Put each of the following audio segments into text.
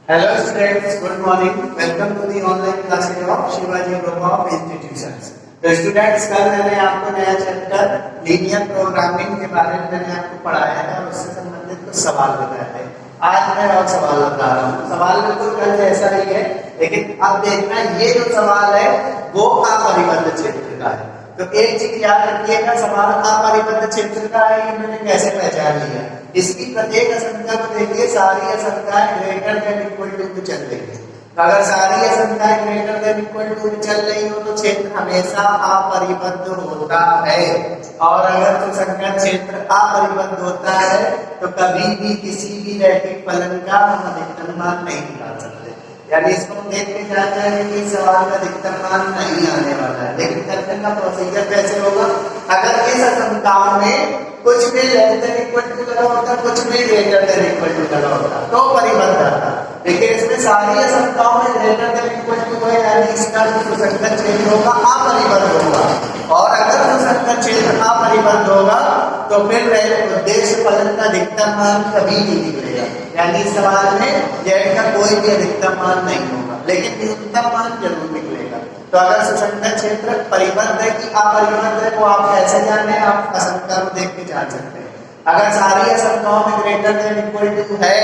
Hello students, good morning. Welcome to the online classes of Shivaji Group of Institutions. तो students कल मैंने आपको नया चैप्टर लीनियर प्रोग्रामिंग के बारे में मैंने आपको पढ़ाया है और उससे संबंधित कुछ सवाल बताए थे। आज मैं और सवाल बता रहा हूँ। सवाल बिल्कुल कल जैसा ही है, लेकिन अब देखना ये जो सवाल है वो अपरिबद्ध क्षेत्र का है। तो एक चीज याद रखिएगा, सवाल अपरिबद्ध क्षेत्र का है, ये मैंने कैसे पहचान लिया। इसकी प्रत्येक असंख्या को देखिए, सारी असंख्याएं ग्रेटर देन इक्वल टू पे चल रही है। अगर सारी असंख्याएं ग्रेटर देन इक्वल टू पे चल रही हो तो क्षेत्र हमेशा अपरिबद्ध होता है, और अगर तो संख्या क्षेत्र अपरिबद्ध होता है तो कभी भी किसी भी रैखिक फलन का हम अधिकतम मान नहीं निकाल सकते। यानी इसको हम देख के जाते हैं कि सवाल का अधिकतम मान नहीं आने वाला है, लेकिन करने का प्रोसीजर कैसे होगा। अगर इस असंख्याओं में कुछ भी लेस देन इक्वल टू लगा होता, कुछ भी ग्रेटर देन इक्वल टू लगा होता तो परिबद्ध आता, लेकिन इसमें सारी संख्याओं में ग्रेटर देन इक्वल टू है, यानी इसका जो सुसंगत क्षेत्र होगा अपरिबद्ध होगा। और अगर सुसंगत क्षेत्र अपरिबद्ध होगा तो फिर उद्देश्य फलन का अधिकतम मान कभी नहीं निकलेगा। यानी इस सवाल में z का कोई भी अधिकतम मान नहीं होगा, लेकिन न्यूनतम मान जरूर निकलेगा। तो अगर सुसंगत क्षेत्र परिबद्ध है कि अपरिबद्ध है वो आप कैसे जाने, आप असंख्या को देख के जान सकते हैं। अगर सारी असंख्याओं में ग्रेटर देन इक्वल टू है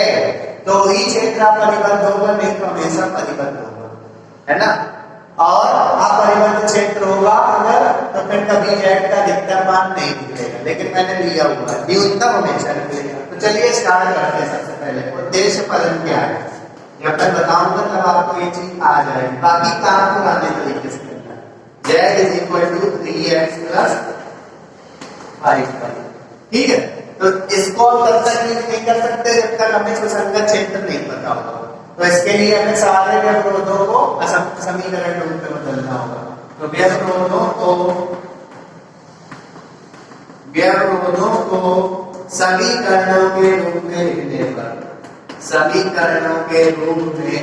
तो ही क्षेत्र अपरिबद्ध होगा, नहीं तो हमेशा परिबद्ध होगा, है ना। और अपरिबद्ध क्षेत्र होगा अगर, तो फिर कभी z का अधिकतम मान नहीं निकलेगा, लेकिन मैंने लिया हुआ है न्यूनतम हमेशा निकलेगा। तो चलिए स्टार्ट करते हैं। सबसे पहले उद्देश्य फलन क्या है, जब तक बताऊंगा तब आपको ये चीज आ जाएगी, बाकी काम को आने तरीके से करना है। z is equal to 3x plus 5y, ठीक है। तो इसको तब तक यूज नहीं कर सकते जब तक हमें सुसंगत क्षेत्र नहीं पता होगा। तो इसके लिए हमें सारे व्यवरोधों को समीकरण रूप में बदलना होगा। तो व्यवरोधों को समीकरणों के रूप में लिखने पर, समीकरणों के रूप में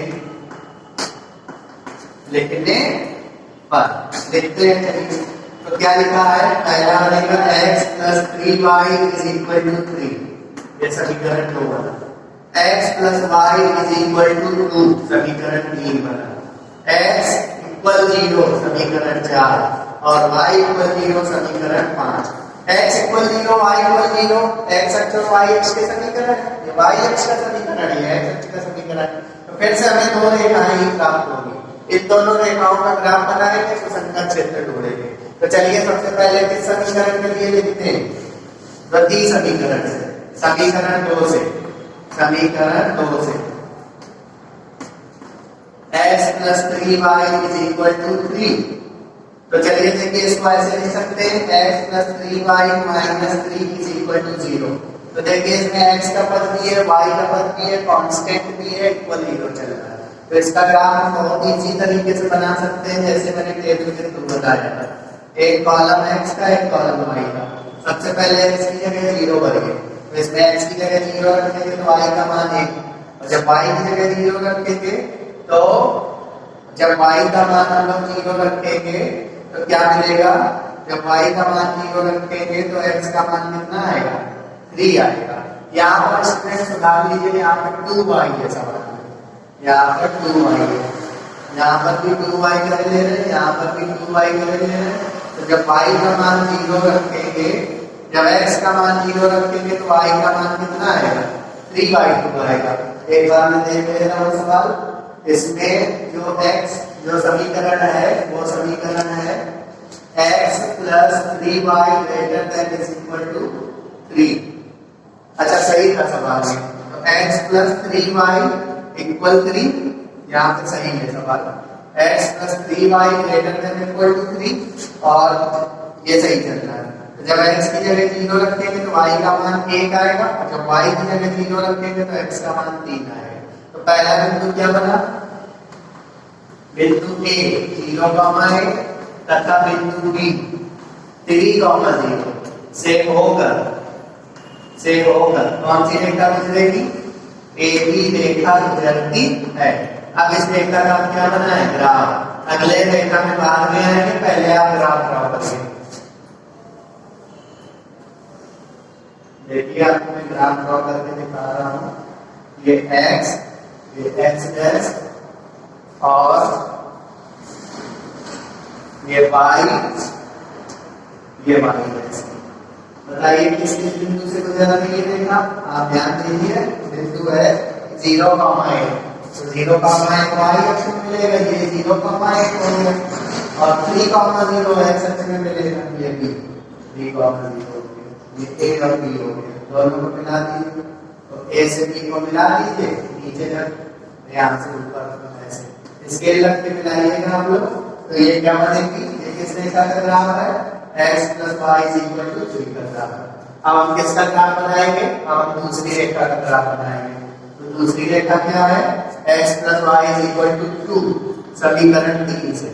लिखने पर लिखते हैं। तो क्या लिखा है, पहला बनेगा x plus 3y is equal to 3, ये समीकरण 2 बना। x plus y is equal to 2, समीकरण 3 बना। x इक्वल 0, समीकरण 4, और y इक्वल 0, समीकरण 5। x equal 0, y equal 0, x अक्ष और y अक्ष के समीकरण, ये y अक्ष का समीकरण, ये x अक्ष का समीकरण। तो फिर से हमें दो रेखाएं ही प्राप्त होगी, इन दोनों रेखाओं का ग्राफ बनाएंगे, सुसंगत क्षेत्र ढूंढेंगे। तो चलिए सबसे पहले किस समीकरण के लिए लिखते हैं, वृद्धि समीकरण से, समीकरण 2 से, समीकरण 2 से x plus 3y is equal to 3। तो चलिए देखिए इसको ऐसे लिख सकते हैं, x plus 3y minus 3 is equal to 0। तो देखिए इसमें x का पद भी है, y का पद भी है, कांस्टेंट भी है, इक्वल 0 चल रहा है। तो इसका ग्राफ हम बहुत इजी तरीके से बना सकते हैं, जैसे मैंने टेबल के थ्रू बताया था। एक कॉलम x का, एक कॉलम y का। सबसे पहले x की जगह 0 भरिए, तो इसमें x की जगह 0 रखेंगे तो y का मान 1, और जब y की जगह 0 रखेंगे तो जब y का मान हम लोग 0 रखेंगे तो क्या मिलेगा, जब y का मान 0 रखेंगे तो x का मान कितना आएगा, 3 आएगा। यहाँ पर स्टूडेंट सुधार लीजिए, यहाँ पर 2y है सवाल में, यहाँ पर 2y है, यहाँ पर भी 2y कर ले रहे हैं, यहाँ पर भी 2y कर ले रहे हैं। तो जब y का मान 0 रखेंगे, जब x का मान 0 रखेंगे तो y का मान कितना आएगा, 3/2 आएगा। एक बार मैं देख लेना वो सवाल। इसमें जो x जो समीकरण है वो समीकरण है x plus 3y greater than is equal to 3। अच्छा सही था सवाल में, तो x प्लस 3y इक्वल 3, यहाँ पे सही है सवाल। x plus 3y greater than equal to 3, और ये सही चल रहा है। जब x की जगह 0 रखेंगे तो y का मान 1 आएगा, और जब y की जगह 0 रखेंगे तो x का मान 3 आएगा। तो पहला बिंदु क्या बना, बिंदु A 0,1 तथा बिंदु B 3,0 से होकर कौन सी रेखा गुजरेगी, AB रेखा गुजरती है। अब इस रेखा का क्या बना है, ग्राफ। अगले रेखा में बाद में आएंगे, पहले आप ग्राफ ड्रॉ करिए। देखिए आपको मैं ग्राफ ड्रॉ करके दिखा रहा हूं, ये x ये x डैश और ये y डैश। बताइए किस किस बिंदु से गुजरा है ये देखना, आप ध्यान दीजिए। बिंदु है 0, 1 तो 0, 1 y अक्ष में मिलेगा, ये 0, 1 हो गया, और 3, 0 x अक्ष में मिलेगा, ये b 3, 0 हो गया, ये a और b हो गया। दोनों को मिला दीजिए, तो a से b को मिला दीजिए, नीचे तक यहाँ से ऊपर ऐसे स्केल रख के मिलाइएगा आप लोग, तो ये क्या बनेगी, ये किस रेखा का ग्राफ है, x + y = 3 का ग्राफ है। अब हम किसका ग्राफ बनाएंगे, हम दूसरी रेखा का ग्राफ बनाएंगे। तो दूसरी रेखा क्या है, x + y = 2, समीकरण 3 से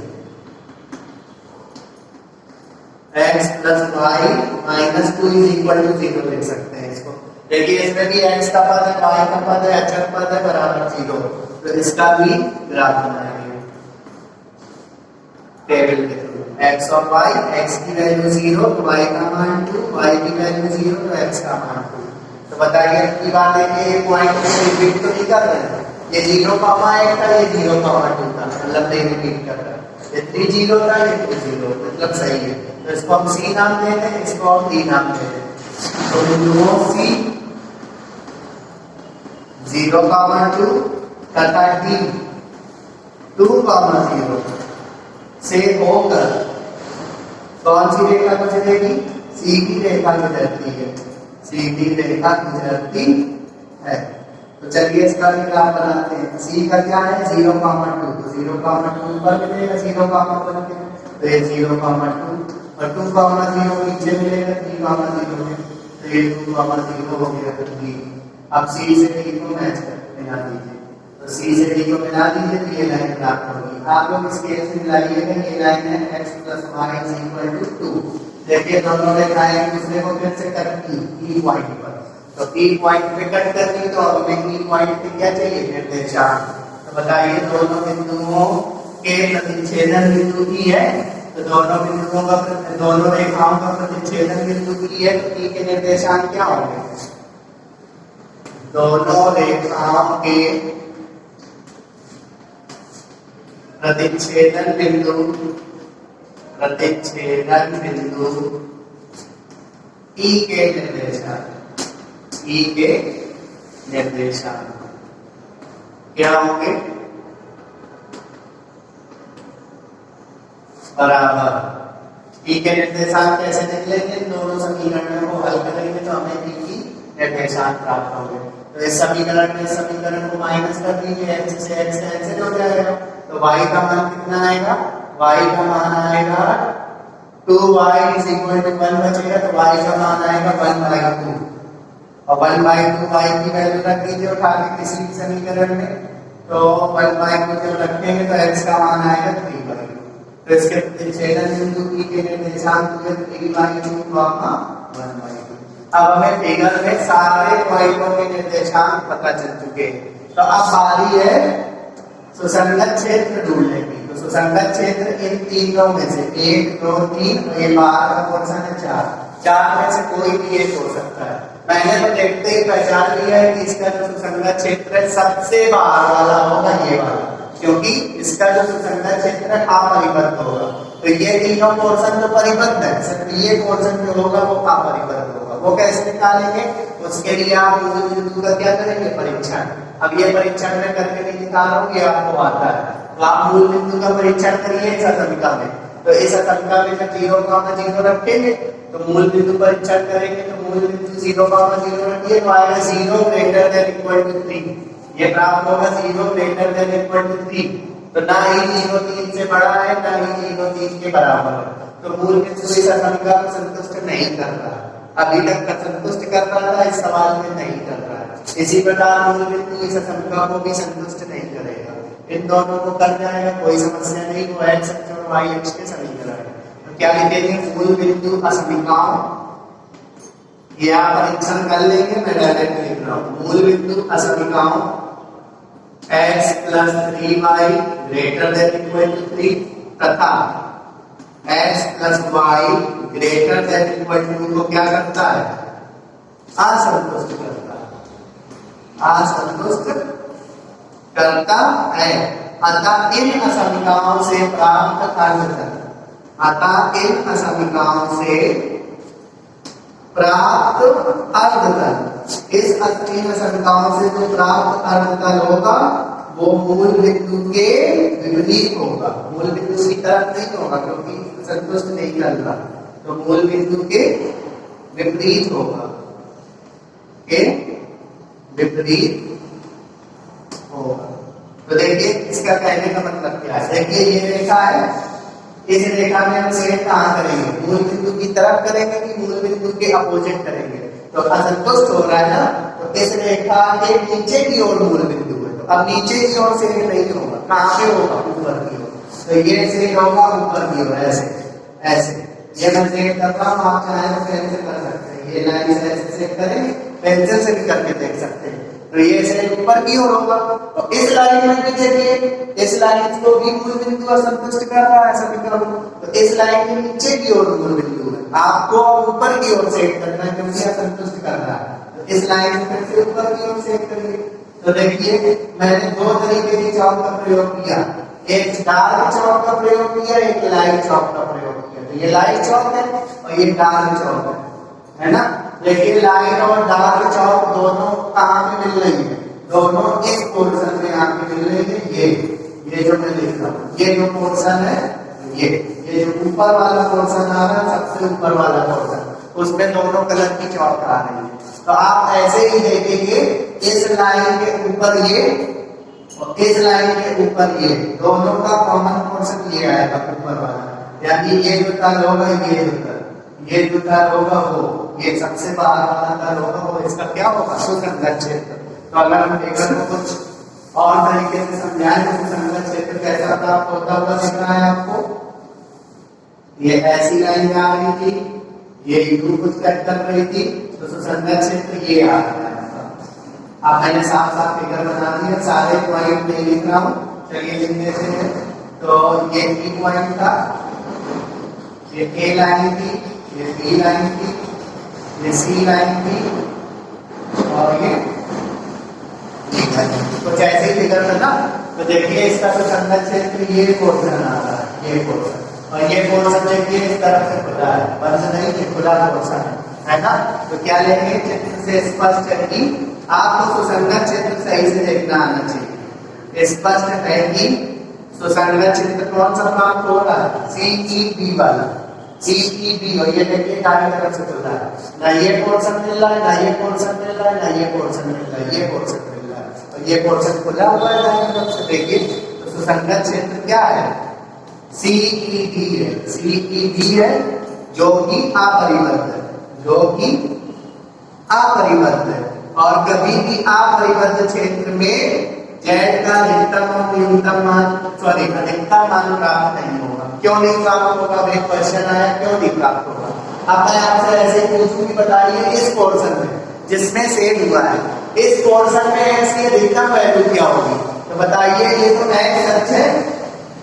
x + y - 2 = 0 लिख सकते हैं इसको। देखिए इसमें भी x का पद है, y का पद है, अचर पद है बराबर 0, तो इसका भी ग्राफ बनाएंगे टेबल के थ्रू। x और y, x की वैल्यू 0 तो y का मान 2, y की वैल्यू 0 तो x का मान 2। तो बताइए की बात है कि ये पॉइंट को रिपीट तो नहीं कर रहे हैं, ये 0, 1 था, ये 0, 2 था, मतलब नहीं रिपीट कर रहा है। ये 3, 0 था, ये 2, 0, मतलब सही है। तो इसको हम c नाम देते हैं, इसको हम d नाम देते हैं। तो बिंदुओं c 0, 2 तथा d 2, 0 से होकर कौन सी रेखा गुजरेगी, सीधी रेखा गुजरती है, सीधी रेखा गुजरती है। तो चलिए इसका भी ग्राफ बनाते हैं। c का क्या है, 0, 2, तो 0, 2 ऊपर मिलेगा, 0, 1 के, तो ये 0, 2 और 2, 0 नीचे मिलेगा 3, 0 में, तो ये 2, 0 हो गया। अब c से d को मैच कर मिला दीजिए, तो c से d को मिला दीजिए, तो ये लाइन प्राप्त होगी। आप लोग स्केल से मिलाइएगा, ये लाइन है x + y = 2। देखिए दोनों रेखाएं एक दूसरे को फिर से कटती e पॉइंट पर, तो e पॉइंट पे कट करनी, तो हमें e पॉइंट पे क्या चाहिए, निर्देशांक। तो बताइए दोनों बिंदुओं के प्रतिच्छेदन बिंदु e है, तो दोनों रेखाओं का प्रतिच्छेदन बिंदु e है, तो e के निर्देशांक क्या होंगे, दोनों रेखाओं के प्रतिच्छेदन बिंदु E के निर्देशांक क्या होंगे, बराबर। E के निर्देशांक कैसे निकलेंगे, दोनों समीकरणों को हल करेंगे तो हमें E की निर्देशांक प्राप्त होंगे। तो इस समीकरण को माइनस कर दीजिए, x से x कैंसिल हो जाएगा, तो y का मान कितना आएगा, y का मान आएगा 2y = 1 बचेगा, तो y का मान आएगा 1/2, और 1/2 y की वैल्यू रख दीजिए उठा के किसी भी समीकरण में, तो 1/2 जब रखेंगे तो x का मान आएगा 3/2। तो इसके प्रतिच्छेदन बिंदु E के निर्देशांक हुए 3/2, 1/2। अब हमें फिगर में सारे पॉइंटों के निर्देशांक पता चल चुके हैं, तो अब बारी है सुसंगत क्षेत्र ढूंढने की। तो सुसंगत क्षेत्र इन तीनों में से 1, 2, 3, ये बाहर का पोर्शन है 4 में से कोई भी एक हो सकता है। मैंने तो देखते ही पहचान लिया है कि इसका जो सुसंगत क्षेत्र है सबसे बाहर वाला होगा ये वाला, क्योंकि इसका जो सुसंगत क्षेत्र है अपरिबद्ध होगा। तो ये तीनों पोर्शन जो परिबद्ध है, सिर्फ ये पोर्शन जो होगा वो अपरिबद्ध होगा। वो कैसे निकालेंगे, उसके लिए आप मूल बिंदु का क्या करेंगे, परीक्षण। अब ये परीक्षण में करके नहीं निकाल रहा हूँ, ये आपको आता है, तो आप मूल बिंदु का परीक्षण करिए इस असमिका में। तो इस असमिका में जब 0, 0 रखेंगे तो मूल बिंदु परीक्षण करेंगे, तो मूल बिंदु 0, 0 रखिए तो आएगा 0 > 3। ये प्राप्त होगा 0 > 3। तो ना ही 0, 3 से बड़ा है, ना ही 0, 3 के बराबर है। तो मूल बिंदु इस असमिका को संतुष्ट नहीं कर रहा, अभी तक संतुष्ट कर रहा था, इस सवाल में नहीं कर रहा है। इसी प्रकार मूल बिंदु इस असमिका को भी संतुष्ट नहीं करेगा, इन दोनों को कर जाएगा, कोई समस्या नहीं। वो x अक्ष और y अक्ष के समीकरण है। तो क्या लिखेंगे, मूल बिंदु असमिकाओं, ये आप परीक्षण कर लेंगे, मैं डायरेक्ट लिख रहा हूँ। मूल बिंदु असमिकाओं x + 3y > 3 तथा x + y > 2 को क्या करता है, असंतुष्ट करता है, असंतुष्ट है। अतः इन असमीकाओं से प्राप्त अर्धतल, अतः इन असमीकाओं से प्राप्त अर्धतल, इस इन असमीकाओं से जो प्राप्त अर्धतल होगा वो मूल बिंदु के विपरीत होगा, मूल बिंदु की तरफ नहीं होगा क्योंकि संतुष्ट नहीं कर रहा, तो मूल बिंदु के विपरीत होगा, के विपरीत होगा। तो देखिए इसका कहने का मतलब क्या है, देखिए ये रेखा है, इस रेखा में हम सेट कहाँ करेंगे, मूल बिंदु की तरफ करेंगे कि मूल बिंदु के अपोजिट करेंगे, तो असंतुष्ट हो रहा है ना, तो इस रेखा के नीचे की ओर मूल बिंदु है, तो अब नीचे की ओर सेट नहीं होगा, कहाँ पे होगा, ऊपर की ओर, तो ये सेट होगा ऊपर की ओर, ऐसे ऐसे, ये मैं सेट कर रहा हूँ, आप चाहें तो पेन से कर सकते हैं, ये लाइन से ऐसे सेट करेंगे, पेंसिल से भी करके देख सकते हैं, तो ये सेट ऊपर की ओर होगा। तो इस लाइन में भी देखिए, इस लाइन को भी मूल बिंदु असंतुष्ट कर रहा है समीकरण, तो इस लाइन के नीचे की ओर मूल बिंदु है, आपको ऊपर की ओर सेट करना है क्योंकि असंतुष्ट कर रहा है, तो इस लाइन को फिर से ऊपर की ओर सेट करिए। तो देखिए मैंने दो तरीके की चौक का प्रयोग किया, एक डार्क चौक का प्रयोग किया, एक लाइट चौक का प्रयोग किया, तो ये लाइट चौक है और ये डार्क चौक है ना। देखिए लाइट और डार्क चौक दोनों कहाँ पे मिल रही है, दोनों इस पोर्शन में आके मिल रही है, ये जो मैं लिख रहा हूँ, ये जो पोर्शन है, ये जो ऊपर वाला पोर्शन आ रहा है, सबसे ऊपर वाला पोर्शन, उसमें दोनों कलर की चौक आ रही है। तो आप ऐसे ही देखेंगे, इस लाइन के ऊपर ये और इस लाइन के ऊपर ये, दोनों का कॉमन पोर्शन ये आएगा ऊपर वाला, यानी ये जो तल होगा, ये जो तल होगा वो, ये सबसे बाहर वाला तल होगा वो, इसका क्या होगा, सुसंगत क्षेत्र। तो अगर हम देखकर को कुछ और तरीके से समझाएं तो सुसंगत क्षेत्र कैसा प्राप्त होता हुआ दिख रहा है आपको, ये ऐसी लाइन आ रही थी, ये यू कुछ कट कर रही थी, तो सुसंगत क्षेत्र ये आ रहा है। अब मैंने साफ साफ फिगर बना दिया, सारे पॉइंट नहीं लिख रहा हूँ, चलिए लिख देते हैं। तो ये बी पॉइंट था, ये ए लाइन थी, ये बी लाइन थी, ये सी लाइन थी और ये कुछ ऐसे ही फिगर था ना। तो देखिए इसका सुसंगत क्षेत्र ये पोर्शन आ रहा है, ये पोर्शन, और ये पोर्शन देखिए इस तरफ से खुला है, बंद नहीं है, खुला पोर्शन है ना। तो क्या लेंगे, चित्र से स्पष्ट है कि आपको सुसंगत क्षेत्र सही से देखना आना चाहिए। स्पष्ट है कि सुसंगत क्षेत्र कौन सा प्राप्त हो रहा है, CEB वाला, CEB, और ये देखिए दाईं तरफ से खुला है, ना ये पोर्शन मिल रहा है, ना ये पोर्शन मिल रहा है, ना ये पोर्शन मिल रहा है, ये पोर्शन मिल रहा है, तो ये पोर्शन खुला हुआ है दाईं तरफ से। देखिए तो सुसंगत क्षेत्र क्या है, CEB है, CEB है जो कि अपरिबद्ध है, जो कि अपरिबद्ध है, और कभी भी अपरिबद्ध क्षेत्र में जेड का अधिकतम और न्यूनतम मान, सॉरी अधिकतम मान प्राप्त नहीं होगा। क्यों नहीं प्राप्त होगा, एक क्वेश्चन आया, क्यों नहीं प्राप्त होगा। अब मैं आपसे ऐसे ही पूछूं कि बताइए इस पोर्शन में जिसमें सेट हुआ है, इस पोर्शन में एक्स की अधिकतम वैल्यू क्या होगी, तो बताइए ये तो एक्स सच है,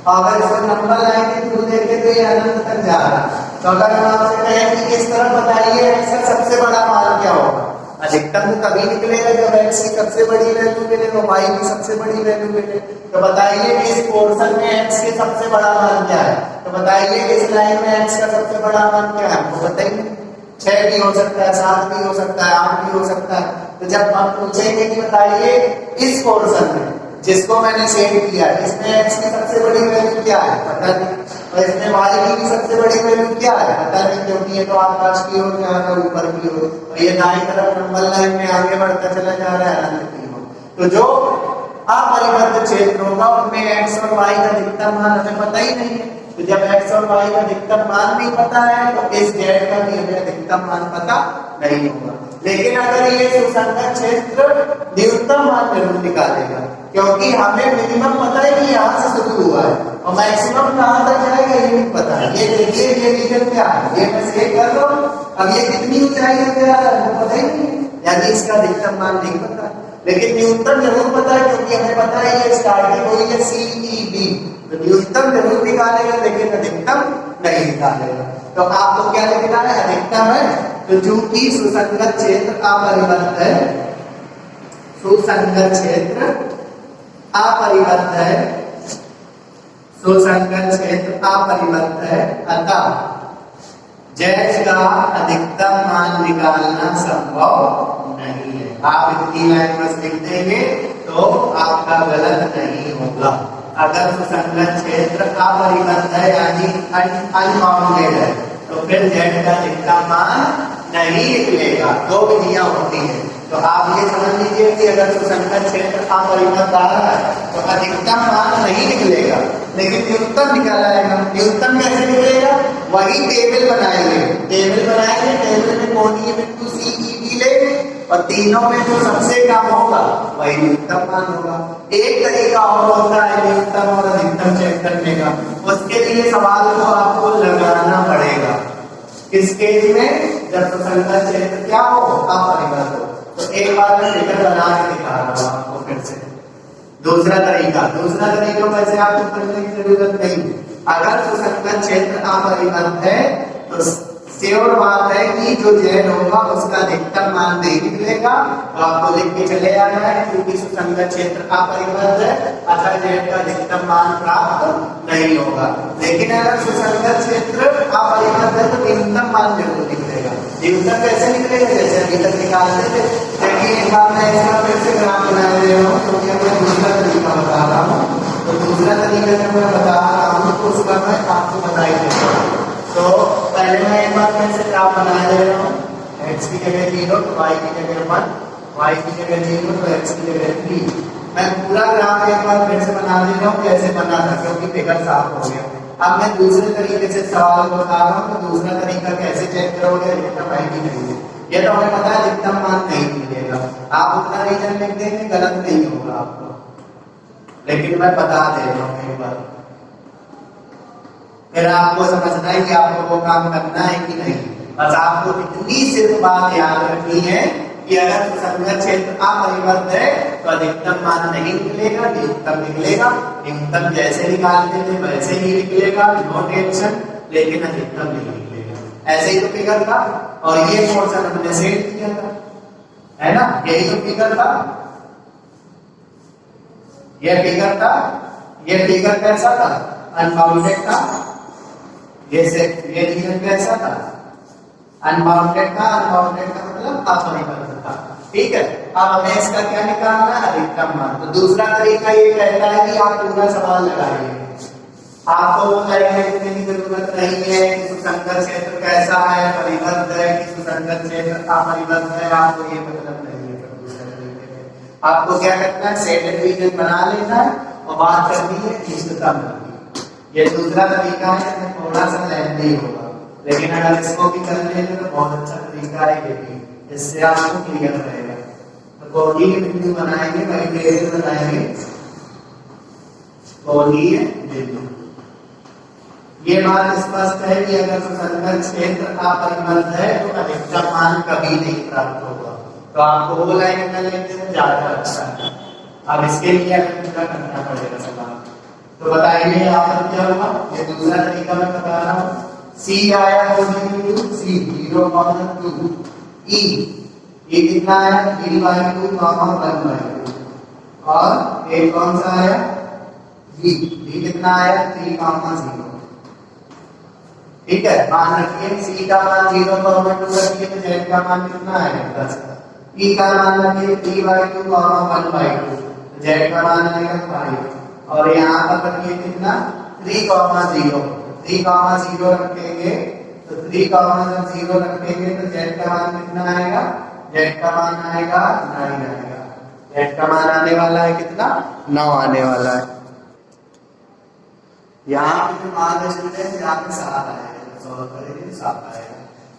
अगर इसको नंबर लाइन के थ्रू देखें तो ये अनंत तक जा रहा है। तो अगर हम आपसे कहें कि इस तरफ बताइए एक्स का सबसे बड़ा मान क्या होगा, अधिकतम तो तभी निकलेगा जब एक्स की सबसे बड़ी वैल्यू मिले और वाई की सबसे बड़ी वैल्यू मिले। तो बताइए इस पोर्शन में एक्स के सबसे बड़ा मान क्या है, तो बताइए इस लाइन में एक्स का सबसे बड़ा मान क्या है, आपको बताइए। 6 भी हो सकता है, 7 भी हो सकता है, 8 भी हो सकता है। तो जब हम पूछेंगे कि बताइए इस पोर्शन में जिसको मैंने सेट किया, इसमें एक्स की सबसे बड़ी वैल्यू क्या है, पता नहीं, और इसमें वाई की भी सबसे बड़ी वैल्यू क्या है, पता नहीं, क्योंकि ये तो आकाश की ओर जा रहा है, ऊपर की ओर, और ये दाईं तरफ नंबर लाइन में आगे बढ़ता चला जा रहा है अनंत की ओर। तो जो अपरिबद्ध क्षेत्र होगा उनमें एक्स और वाई का अधिकतम मान हमें पता ही नहीं है। तो जब एक्स और वाई का अधिकतम मान नहीं पता है तो इस जेड का भी हमें अधिकतम मान पता नहीं होगा। लेकिन अगर ये सुसंगत क्षेत्र न्यूनतम मान जरूर निकालेगा, क्योंकि हमें मिनिमम पता है कि यहाँ से शुरू हुआ है और मैक्सिमम कहाँ तक जाएगा ये नहीं पता है। ये देखिए ये रीजन क्या है, ये मैं सेट कर रहा हूँ, अब ये कितनी ऊंचाई है क्या वो पता ही नहीं है, यानी इसका अधिकतम मान नहीं पता, लेकिन न्यूनतम जरूर पता है क्योंकि हमें पता है ये स्टार्टिंग हुई है CEB, तो न्यूनतम जरूर निकालेगा लेकिन अधिकतम नहीं निकालेगा। तो आपको क्या लिखना है, अधिकतम है। तो चूंकि सुसंगत क्षेत्र अपरिबद्ध है, सुसंगत क्षेत्र अपरिबद्ध है, सुसंगत क्षेत्र अपरिबद्ध है, अतः z का अधिकतम मान निकालना संभव नहीं है। आप इतनी लाइन बस लिख देंगे तो आपका गलत नहीं होगा। अगर सुसंगत क्षेत्र अपरिबद्ध है यानी अनबाउंडेड है तो फिर z का अधिकतम मान नहीं निकलेगा। दो विधियां होती है, तो आप ये समझ लीजिए कि अगर सुसंगत क्षेत्र अपरिबद्ध आ रहा है तो अधिकतम मान नहीं निकलेगा, लेकिन न्यूनतम निकाला जाएगा। न्यूनतम कैसे निकलेगा? वही टेबल बनाएंगे, टेबल में कोणीय बिंदु सी ई डी लेंगे और तीनों में जो सबसे कम होगा वही न्यूनतम मान होगा। एक तरीका और होता है न्यूनतम और अधिकतम चेक करने का, उसके लिए सवाल को आपको लगाना पड़ेगा। किस केस में? जब सुसंगत क्षेत्र क्या हो? अपरिबद्ध हो। तो एक बार मैं फिगर बना के दिखा रहा हूं आपको फिर से। दूसरा तरीका वैसे आपको करने की जरूरत नहीं। अगर सुसंगत क्षेत्र अपरिबद्ध है तो श्योर बात है कि जो z होगा उसका अधिकतम मान नहीं निकलेगा, तो आपको लिख के चले आना है क्योंकि सुसंगत क्षेत्र अपरिबद्ध है अतः z का अधिकतम मान प्राप्त नहीं होगा। लेकिन अगर सुसंगत क्षेत्र अपरिबद्ध है तो न्यूनतम मान जरूर निकलेगा। न्यूनतम कैसे निकलेगा? जैसे अभी तक निकालते थे, देखिए एक बार मैं इसका फिर से ग्राफ बना दे रहा हूँ क्योंकि मैं दूसरा तरीका बता रहा हूँ। तो दूसरा तरीका जब मैं बता रहा हूँ तो उसका मैं आपको बता ही देता हूँ। तो पहले मैं एक बार फिर से ग्राफ बना दे रहा हूँ। x की जगह 0 तो y की जगह 1, y की जगह 0 तो x की जगह 3। मैं पूरा ग्राफ एक बार फिर से बना दे रहा हूँ कैसे बना था, क्योंकि फिगर साफ हो गया। अब मैं दूसरे तरीके से सवाल को बता रहा हूँ, तो दूसरा तरीका कैसे चेक करोगे? अधिकतम है कि नहीं है ये तो हमें पता है, अधिकतम मान नहीं मिलेगा। आप उतना रीजन लिख देंगे, गलत नहीं होगा आपको, लेकिन मैं बता दे रहा हूँ एक बार, फिर आपको समझना है कि आपको वो काम करना है कि नहीं। बस आपको इतनी सिर्फ बात याद रखनी है कि अगर सुसंगत क्षेत्र अपरिबद्ध है तो अधिकतम मान नहीं निकलेगा, न्यूनतम निकलेगा। न्यूनतम जैसे निकालते थे वैसे ही निकलेगा, नो टेंशन, लेकिन अधिकतम नहीं निकलेगा। ऐसे ही तो फिगर था और ये पोर्शन हमने सेट किया था, है ना? यही तो फिगर था, ये फिगर कैसा था? अनबाउंडेड था। ये रीजन कैसा था? अनबाउंडेड था का मतलब अपरिबद्ध था। ठीक है, अब हमें इसका क्या निकालना है? अधिकतम मान। तो दूसरा तरीका ये कहता है कि आप पूरा सवाल लगाइए, आपको वो लाइन लिखने की जरूरत नहीं है कि सुसंगत क्षेत्र कैसा है, परिबद्ध है कि सुसंगत क्षेत्र अपरिबद्ध है, आपको ये मतलब नहीं है। दूसरे तरीके में आपको क्या करना है? सेट रीजन बना लेना है और बात करनी है इष्टतम की। ये दूसरा तरीका है, थोड़ा सा लेंथी होगा, लेकिन अगर इसको भी कर लेंगे तो बहुत अच्छा तरीका है ये भी, इससे आपको क्लियर रहेगा। तो कोणीय बिंदु बनाएंगे, वही टेबल बनाएंगे, कोणीय बिंदु। ये बात स्पष्ट है कि अगर सुसंगत क्षेत्र अपरिबद्ध है तो अधिकतम मान कभी नहीं प्राप्त होगा। तो आपको वो लाइन कर लेते हैं ज्यादा अच्छा है। अब इसके लिए हमें पूरा करना पड़ेगा सवाल। तो बताइए यहाँ पर क्या होगा? ये दूसरा तरीका मैं बता रहा हूँ। C आया C 0,2, E कितना आया? 3/2, 1/2 और A कौन सा आया? B कितना आया? 3,0। ठीक है, मान रखिए C का मान 0,2 रखिए तो Z का मान कितना आएगा? 10। E का मान रखिए 3/2, 1/2 तो Z का मान आएगा 5। और यहाँ पर रखिए कितना? 3,0 रखेंगे तो 3,0 रखेंगे तो Z का मान कितना आएगा? Z का मान आएगा 9 आएगा। Z का मान आने वाला है कितना? 9 आने वाला है। यहाँ पे जो मान है स्टूडेंट यहाँ पे 7 आएगा, तो सॉल्व करेंगे 7 आएगा।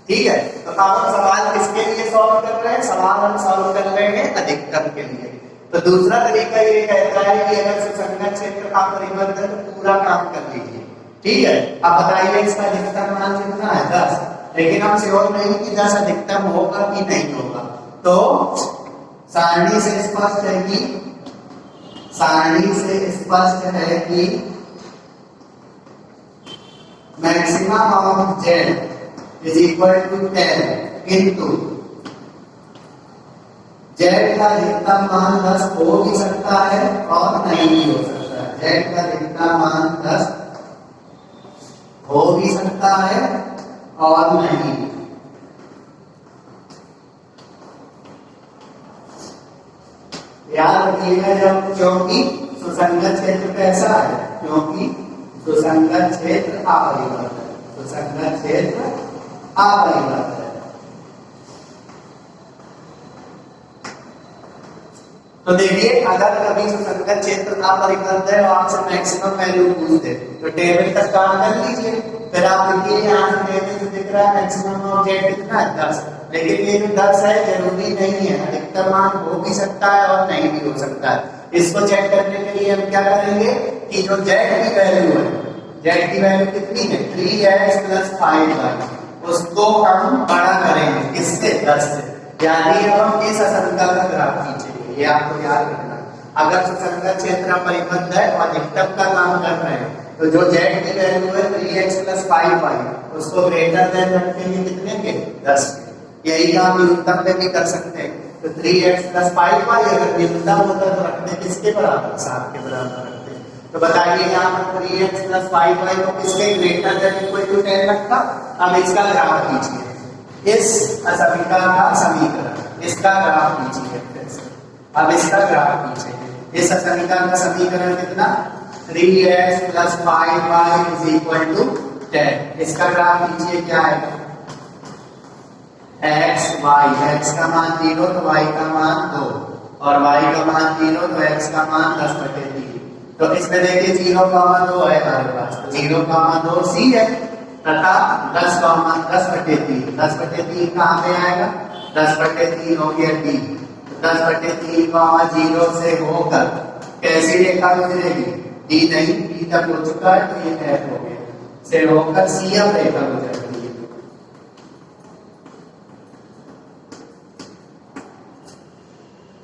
ठीक है, तो अब हम सवाल किसके लिए सॉल्व कर रहे हैं? सवाल हम सॉल्व कर रहे हैं अधिकतम के लिए। तो दूसरा तरीका ये कहता है कि अगर सुसंगत क्षेत्र अपरिबद्ध है तो पूरा काम कर लीजिए। ठीक है, अब बताइए इसका अधिकतम मान कितना है? 10, लेकिन हम श्योर नहीं कि 10 अधिकतम होगा कि नहीं होगा। तो सारणी से स्पष्ट है कि maximum of z is equal to 10 into Z का अधिकतम मान 10 हो भी सकता है और नहीं भी हो सकता है। जेड का अधिकतम मान 10 हो भी सकता है और नहीं। याद रखिएगा जब, क्योंकि सुसंगत क्षेत्र कैसा है, क्योंकि सुसंगत क्षेत्र अपरिवर्त है, सुसंगत क्षेत्र अपरिवर्त है। तो देखिए अगर कभी सुसंगत क्षेत्र अपरिवर्त है और आपसे मैक्सिमम वैल्यू पूछ दे तो टेबल तक काम कर लीजिए। फिर आप देखिए यहाँ से टेबल से दिख रहा है मैक्सिमम ऑफ जेड कितना है 10, लेकिन ये जो 10 है जरूरी नहीं है, अधिकतम मान हो भी सकता है और नहीं भी हो सकता है। इसको चेक करने के लिए हम क्या करेंगे कि जो जेड की वैल्यू है, जेड की वैल्यू कितनी है 3x + 5y, उसको हम बड़ा करेंगे किससे 10 से, यानी हम इस असंख्या का ग्राफ खींचेंगे। ये आपको याद रखना। अगर सुसंगत क्षेत्र परिबद्ध है और अधिकतम का काम कर रहे हैं तो जो जेड की वैल्यू है 3x + 5y, उसको ग्रेटर देन रखेंगे कितने के 10 के। यही काम न्यूनतम में भी कर सकते हैं। तो 3x + 5y अगर न्यूनतम होता तो रखते किसके बराबर, 7 के बराबर रखते। तो बताइए यहाँ पर 3x + 5y को किसके ग्रेटर देन इक्वल टू 10 रखा। अब इसका ग्राफ खींचिए, इस असंख्या का समीकरण, इसका ग्राफ खींचिए। अब इसका ग्राफ खींचेंगे। इस असंख्या का समीकरण कितना 3x + 5y = 10। इसका ग्राफ खींचिए, क्या है x y, x का मान 0 तो y का मान 2 और y का मान 0 तो x का मान 10/3। तो इसमें देखिए 0,2 है हमारे पास, तो 0,2 c है तथा 10,10/3, 10/3 कहाँ पे आएगा 10/3 हो गया d। 10/3 0 से होकर कैसी रेखा गुजरेगी, डी नहीं, डी तक हो चुका है तो ये f हो गया, से होकर CF रेखा गुजरती है।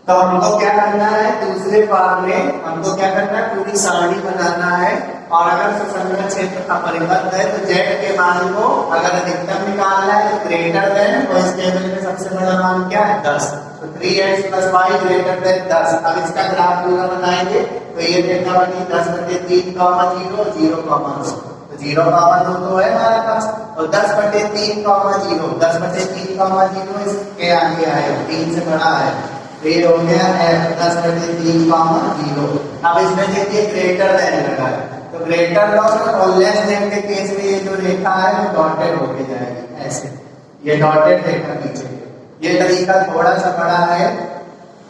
तो हमको क्या करना है, दूसरे पार्ट में हमको क्या करना है, पूरी सारणी बनाना है। और अगर सुसंगत क्षेत्र का परिबद्ध है तो जेड के मान को अगर अधिकतम निकालना है तो ग्रेटर देन, तो इस टेबल में सबसे बड़ा मान क्या है 10, तो 3x + y > 10। अब इसका ग्राफ पूरा बनाएंगे तो ये रेखा बनी 10/3, 0, 0,2, तो 0,2 तो है हमारे पास, और 10/3, 0, 10/3, 0 इसके आगे आएगा, 3 से बड़ा है, तो ये हो गया f 10/3, 0। अब इसमें देखिए ग्रेटर देन लगा है, तो ग्रेटर और लेस देन के केस में ये जो रेखा है वो डॉटेड होके जाएगी ऐसे, ये डॉटेड रेखा खींचेंगे। ये तरीका थोड़ा सा बड़ा है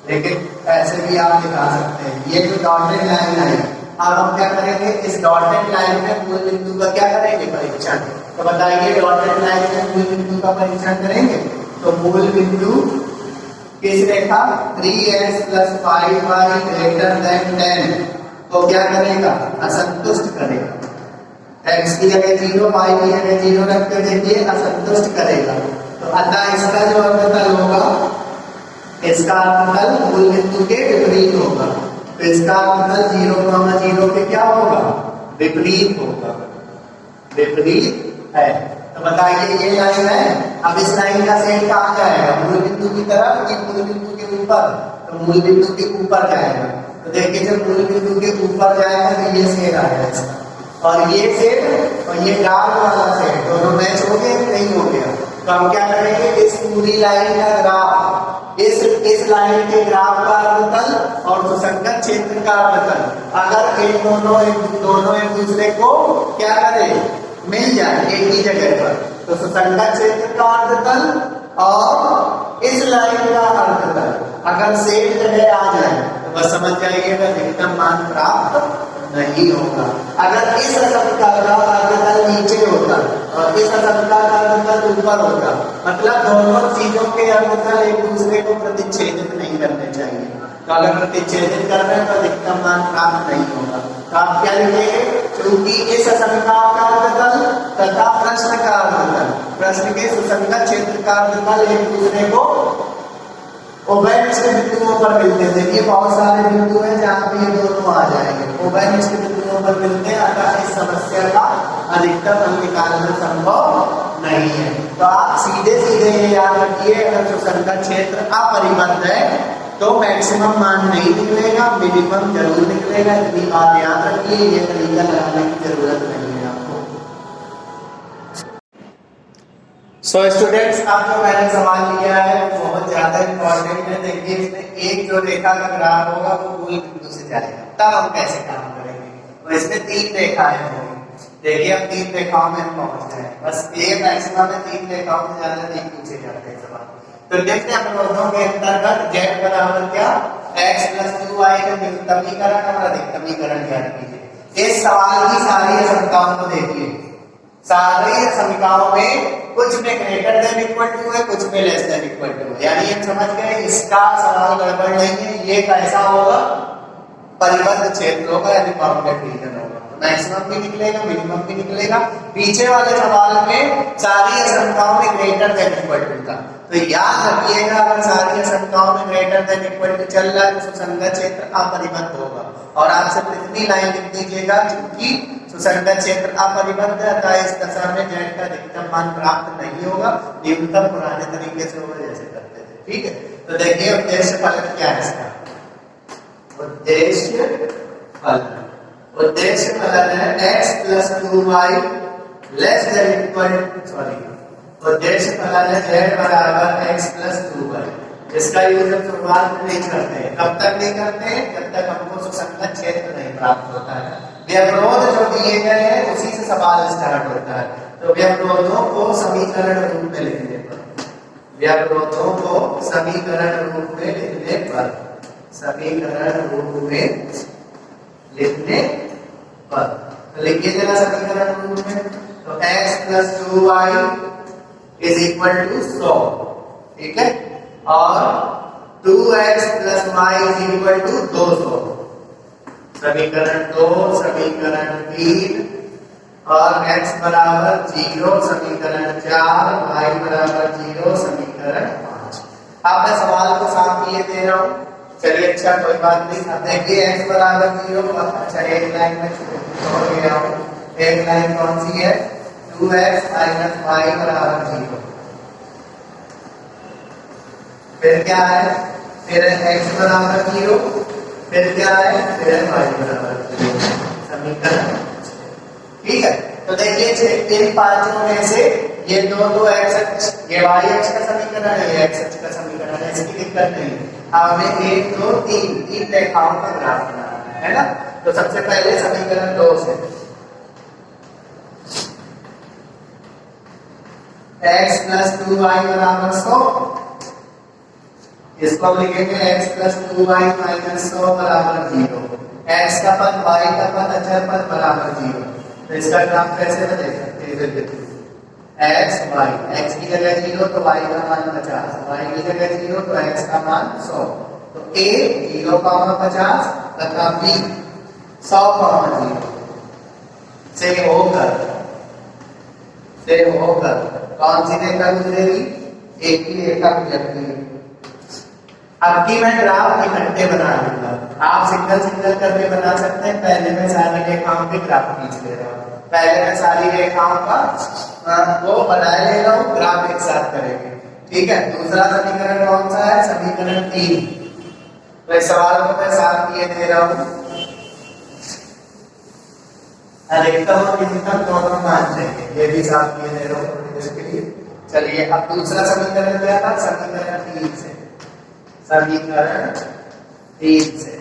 लेकिन ऐसे भी आप दिखा सकते हैं। ये जो डॉटेड लाइन है, अब हम क्या करेंगे, इस डॉटेड लाइन में मूल बिंदु का क्या करेंगे परीक्षण। तो बताइए डॉटेड लाइन में मूल बिंदु का परीक्षण करेंगे तो मूल बिंदु किस रेखा 3x + 5y > 10 तो क्या करेगा, असंतुष्ट करेगा। x की जगह 0, y की जगह 0 रख के देखिए असंतुष्ट करेगा। तो अतः इसका जो अवतल होगा, इसका अवतल मूल बिंदु के विपरीत होगा। तो इसका अवतल 0,0 के क्या होगा, विपरीत होगा, विपरीत है। तो बताइए ये लाइन है, अब इस लाइन का सेट कहाँ जाएगा, मूल बिंदु की तरफ कि मूल बिंदु के ऊपर, तो मूल बिंदु के ऊपर जाएगा। तो देखिए जब मूल बिंदु के ऊपर जाएगा तो ये सेट आएगा इसका, और ये सेट और ये डार्क वाला सेट दोनों मैच हो गए, नहीं हो गया। तो हम क्या करेंगे, इस पूरी लाइन का ग्राफ, इस लाइन के ग्राफ का अवतल और सुसंगत क्षेत्र का अवतल अगर इन दोनों एक दूसरे को क्या करें, मिल जाए एक ही जगह पर, तो सुसंगत क्षेत्र का अवतल और इस लाइन का अवतल अगर सेम जगह आ जाए तो बस समझ जाइएगा अधिकतम मान प्राप्त नहीं होगा। अगर इस असंख्या का अवतल नीचे होता और इस असंख्या का अवतल ऊपर होता, मतलब दोनों चीजों के अवतल एक दूसरे को प्रतिच्छेदित नहीं करने चाहिए। तो अगर प्रतिच्छेदित कर रहे हैं तो अधिकतम मान प्राप्त नहीं होगा। तो आप क्या लिखेंगे, क्योंकि इस असंख्या का अवतल तथा प्रश्न का अवतल, प्रश्न के सुसंगत क्षेत्र का अवतल एक दूसरे को उभयनिष्ठ बिंदुओं पर मिलते हैं। देखिए बहुत सारे बिंदु हैं जहाँ पे ये दोनों आ जाएंगे, उभयनिष्ठ बिंदुओं पर मिलते हैं, अतः इस समस्या का अधिकतम हल निकालना संभव नहीं। नहीं है। तो आप सीधे सीधे ये याद रखिए, अगर सुसंगत क्षेत्र अपरिबद्ध है तो मैक्सिमम मान नहीं निकलेगा, मिनिमम जरूर निकलेगा। इतनी बात याद रखिए, ये तरीका लगाने की जरूरत नहीं है आपको। सो स्टूडेंट्स, अब जो मैंने सवाल लिया है वो बहुत ज्यादा इंपॉर्टेंट है। देखिए इसमें एक जो रेखा का ग्राफ होगा वो मूल बिंदु से जाएगा, तब हम कैसे काम करेंगे। तो इसमें 3 रेखाएं होंगी। देखिए अब 3 रेखाओं में हम पहुंच गए, बस ये मैक्सिमम में 3 रेखाओं से ज्यादा नहीं पूछे जाते हैं सवाल। तो देखते हैं अवरोधों के अंतर्गत z बराबर क्या, x + 2y का न्यूनतमीकरण और अधिकतमीकरण ज्ञात कीजिए। इस सवाल की सारी असमताओं को देखिए, सारी समीकरणों में कुछ में ग्रेटर देन इक्वल टू है, कुछ में लेस देन इक्वल टू है। यानी हम समझ गए इसका सवाल गड़बड़ नहीं है। ये कैसा होगा, परिबद्ध क्षेत्र होगा यानी बाउंडेड रीजन होगा। मैक्सिमम भी निकलेगा, मिनिमम भी निकलेगा। पीछे वाले सवाल में सारी असमताओं में ग्रेटर देन इक्वल टू था। तो याद रखिएगा, अगर सारी असमताओं में ग्रेटर देन इक्वल टू चल रहा है तो सुसंगत क्षेत्र अपरिबद्ध होगा। और आप सिर्फ इतनी लाइन लिख दीजिएगा, क्योंकि सुसंगत क्षेत्र अपरिबद्ध है अतः इस दशा में z का अधिकतम मान प्राप्त नहीं होगा, न्यूनतम पुराने तरीके से होगा जैसे करते थे। ठीक है, तो देखिए उद्देश्य फलन क्या है इसका। उद्देश्य फलन है x + 2y less than equal, उद्देश्य फलन है z बराबर x + 2y। इसका यूज हम शुरुआत में नहीं करते हैं। कब तक नहीं करते हैं, जब तक हमको सुसंगत क्षेत्र नहीं प्राप्त होता है। व्यवरोध जो दिए गए हैं उसी से सवाल स्टार्ट होता है। तो व्यवरोधों को समीकरण रूप में लिखने पर, व्यवरोधों को समीकरण रूप में लिखने पर, समीकरण रूप में लिखने पर तो लिखिए जरा समीकरण रूप में। तो x + 2y = 100, ठीक है, और 2x + y = 200। समीकरण 2, समीकरण 3 और x बराबर 0, समीकरण 4, y बराबर 0, समीकरण 5। अब मैं सवाल को साफ किए दे रहा हूँ, चलिए अच्छा कोई बात नहीं। अब देखिए x बराबर 0, अच्छा एक लाइन में छोड़ गया हूँ। एक लाइन कौन सी है, 2x - y बराबर 0। फिर क्या है, फिर x बराबर 0, फिर क्या है, फिर y बराबर 0, समीकरण। ठीक है, तो देखिए इन पांचों में से ये दो x अक्ष, ये y अक्ष का समीकरण है, ये x अक्ष का समीकरण है, इसकी दिक्कत नहीं है। अब हमें 1 2 3 रेखाओं का ग्राफ बनाना है ना। तो सबसे पहले समीकरण 2 से x + 2y बराबर 100, इसको हम लिखेंगे x + 2y - 100 बराबर 0। x का पद, y का पद, अचर पद बराबर 0। तो इसका ग्राफ कैसे बनेगा, x y, x की जगह 0 तो y का मान 50, y की जगह 0 तो x का मान 100। तो a 0,50 तथा b 100,0 से होकर कौन सी रेखा गुजरेगी, एक ही रेखा गुजरती है। अब की मैं ग्राफ इकट्ठे बना लूंगा, आप सिंगल सिंगल करके बना सकते हैं। पहले मैं सारी रेखाओं के ग्राफ खींच ले रहा हूँ, पहले मैं सारी रेखाओं का वो बनाए ले रहा हूँ, ग्राफ एक साथ करेंगे। ठीक है, दूसरा समीकरण कौन सा है, समीकरण 3। तो इस सवाल को मैं साथ किए दे रहा हूँ, अधिकतम और न्यूनतम दोनों मान चाहिए, ये भी साथ किए दे रहा हूँ इसके लिए। चलिए अब दूसरा समीकरण क्या था, समीकरण 3 से, समीकरण 3 से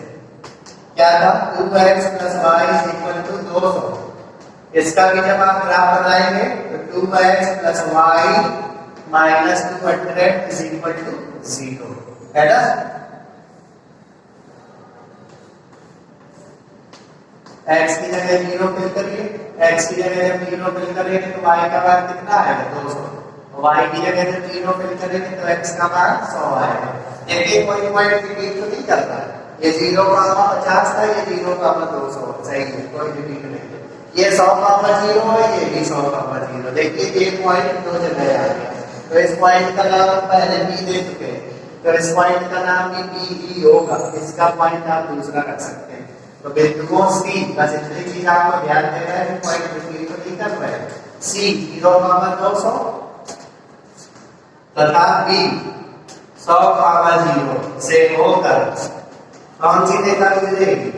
क्या था, 2x + y = 200। इसका भी जब आप ग्राफ बनाएंगे तो 2x + y - 200 = 0 है ना। x की जगह 0 फिल करिए, x की जगह जब 0 फिल करेंगे तो y का मान कितना आएगा, 200। y की जगह जब 0 फिल करेंगे तो x का मान 100 आएगा। देखिए कोई पॉइंट रिपीट तो नहीं करता है, ये 0,50 था, ये 0,200, सही है, कोई रिपीट नहीं है। ये 100,0 है, ये भी 100,0। देखिए ये पॉइंट दो जगह आ गया, तो इस पॉइंट का नाम पहले b दे चुके हैं, तो इस पॉइंट का नाम भी b ही होगा। इसका पॉइंट आप दूसरा रख सकते हैं। तो बिंदुओं C, बस इतनी चीज आपको ध्यान देना है, पॉइंट रिपीट तो नहीं कर रहे हैं। C 0,200 तथा बी 100, 0 से होकर कौन सी रेखा गुजरेगी?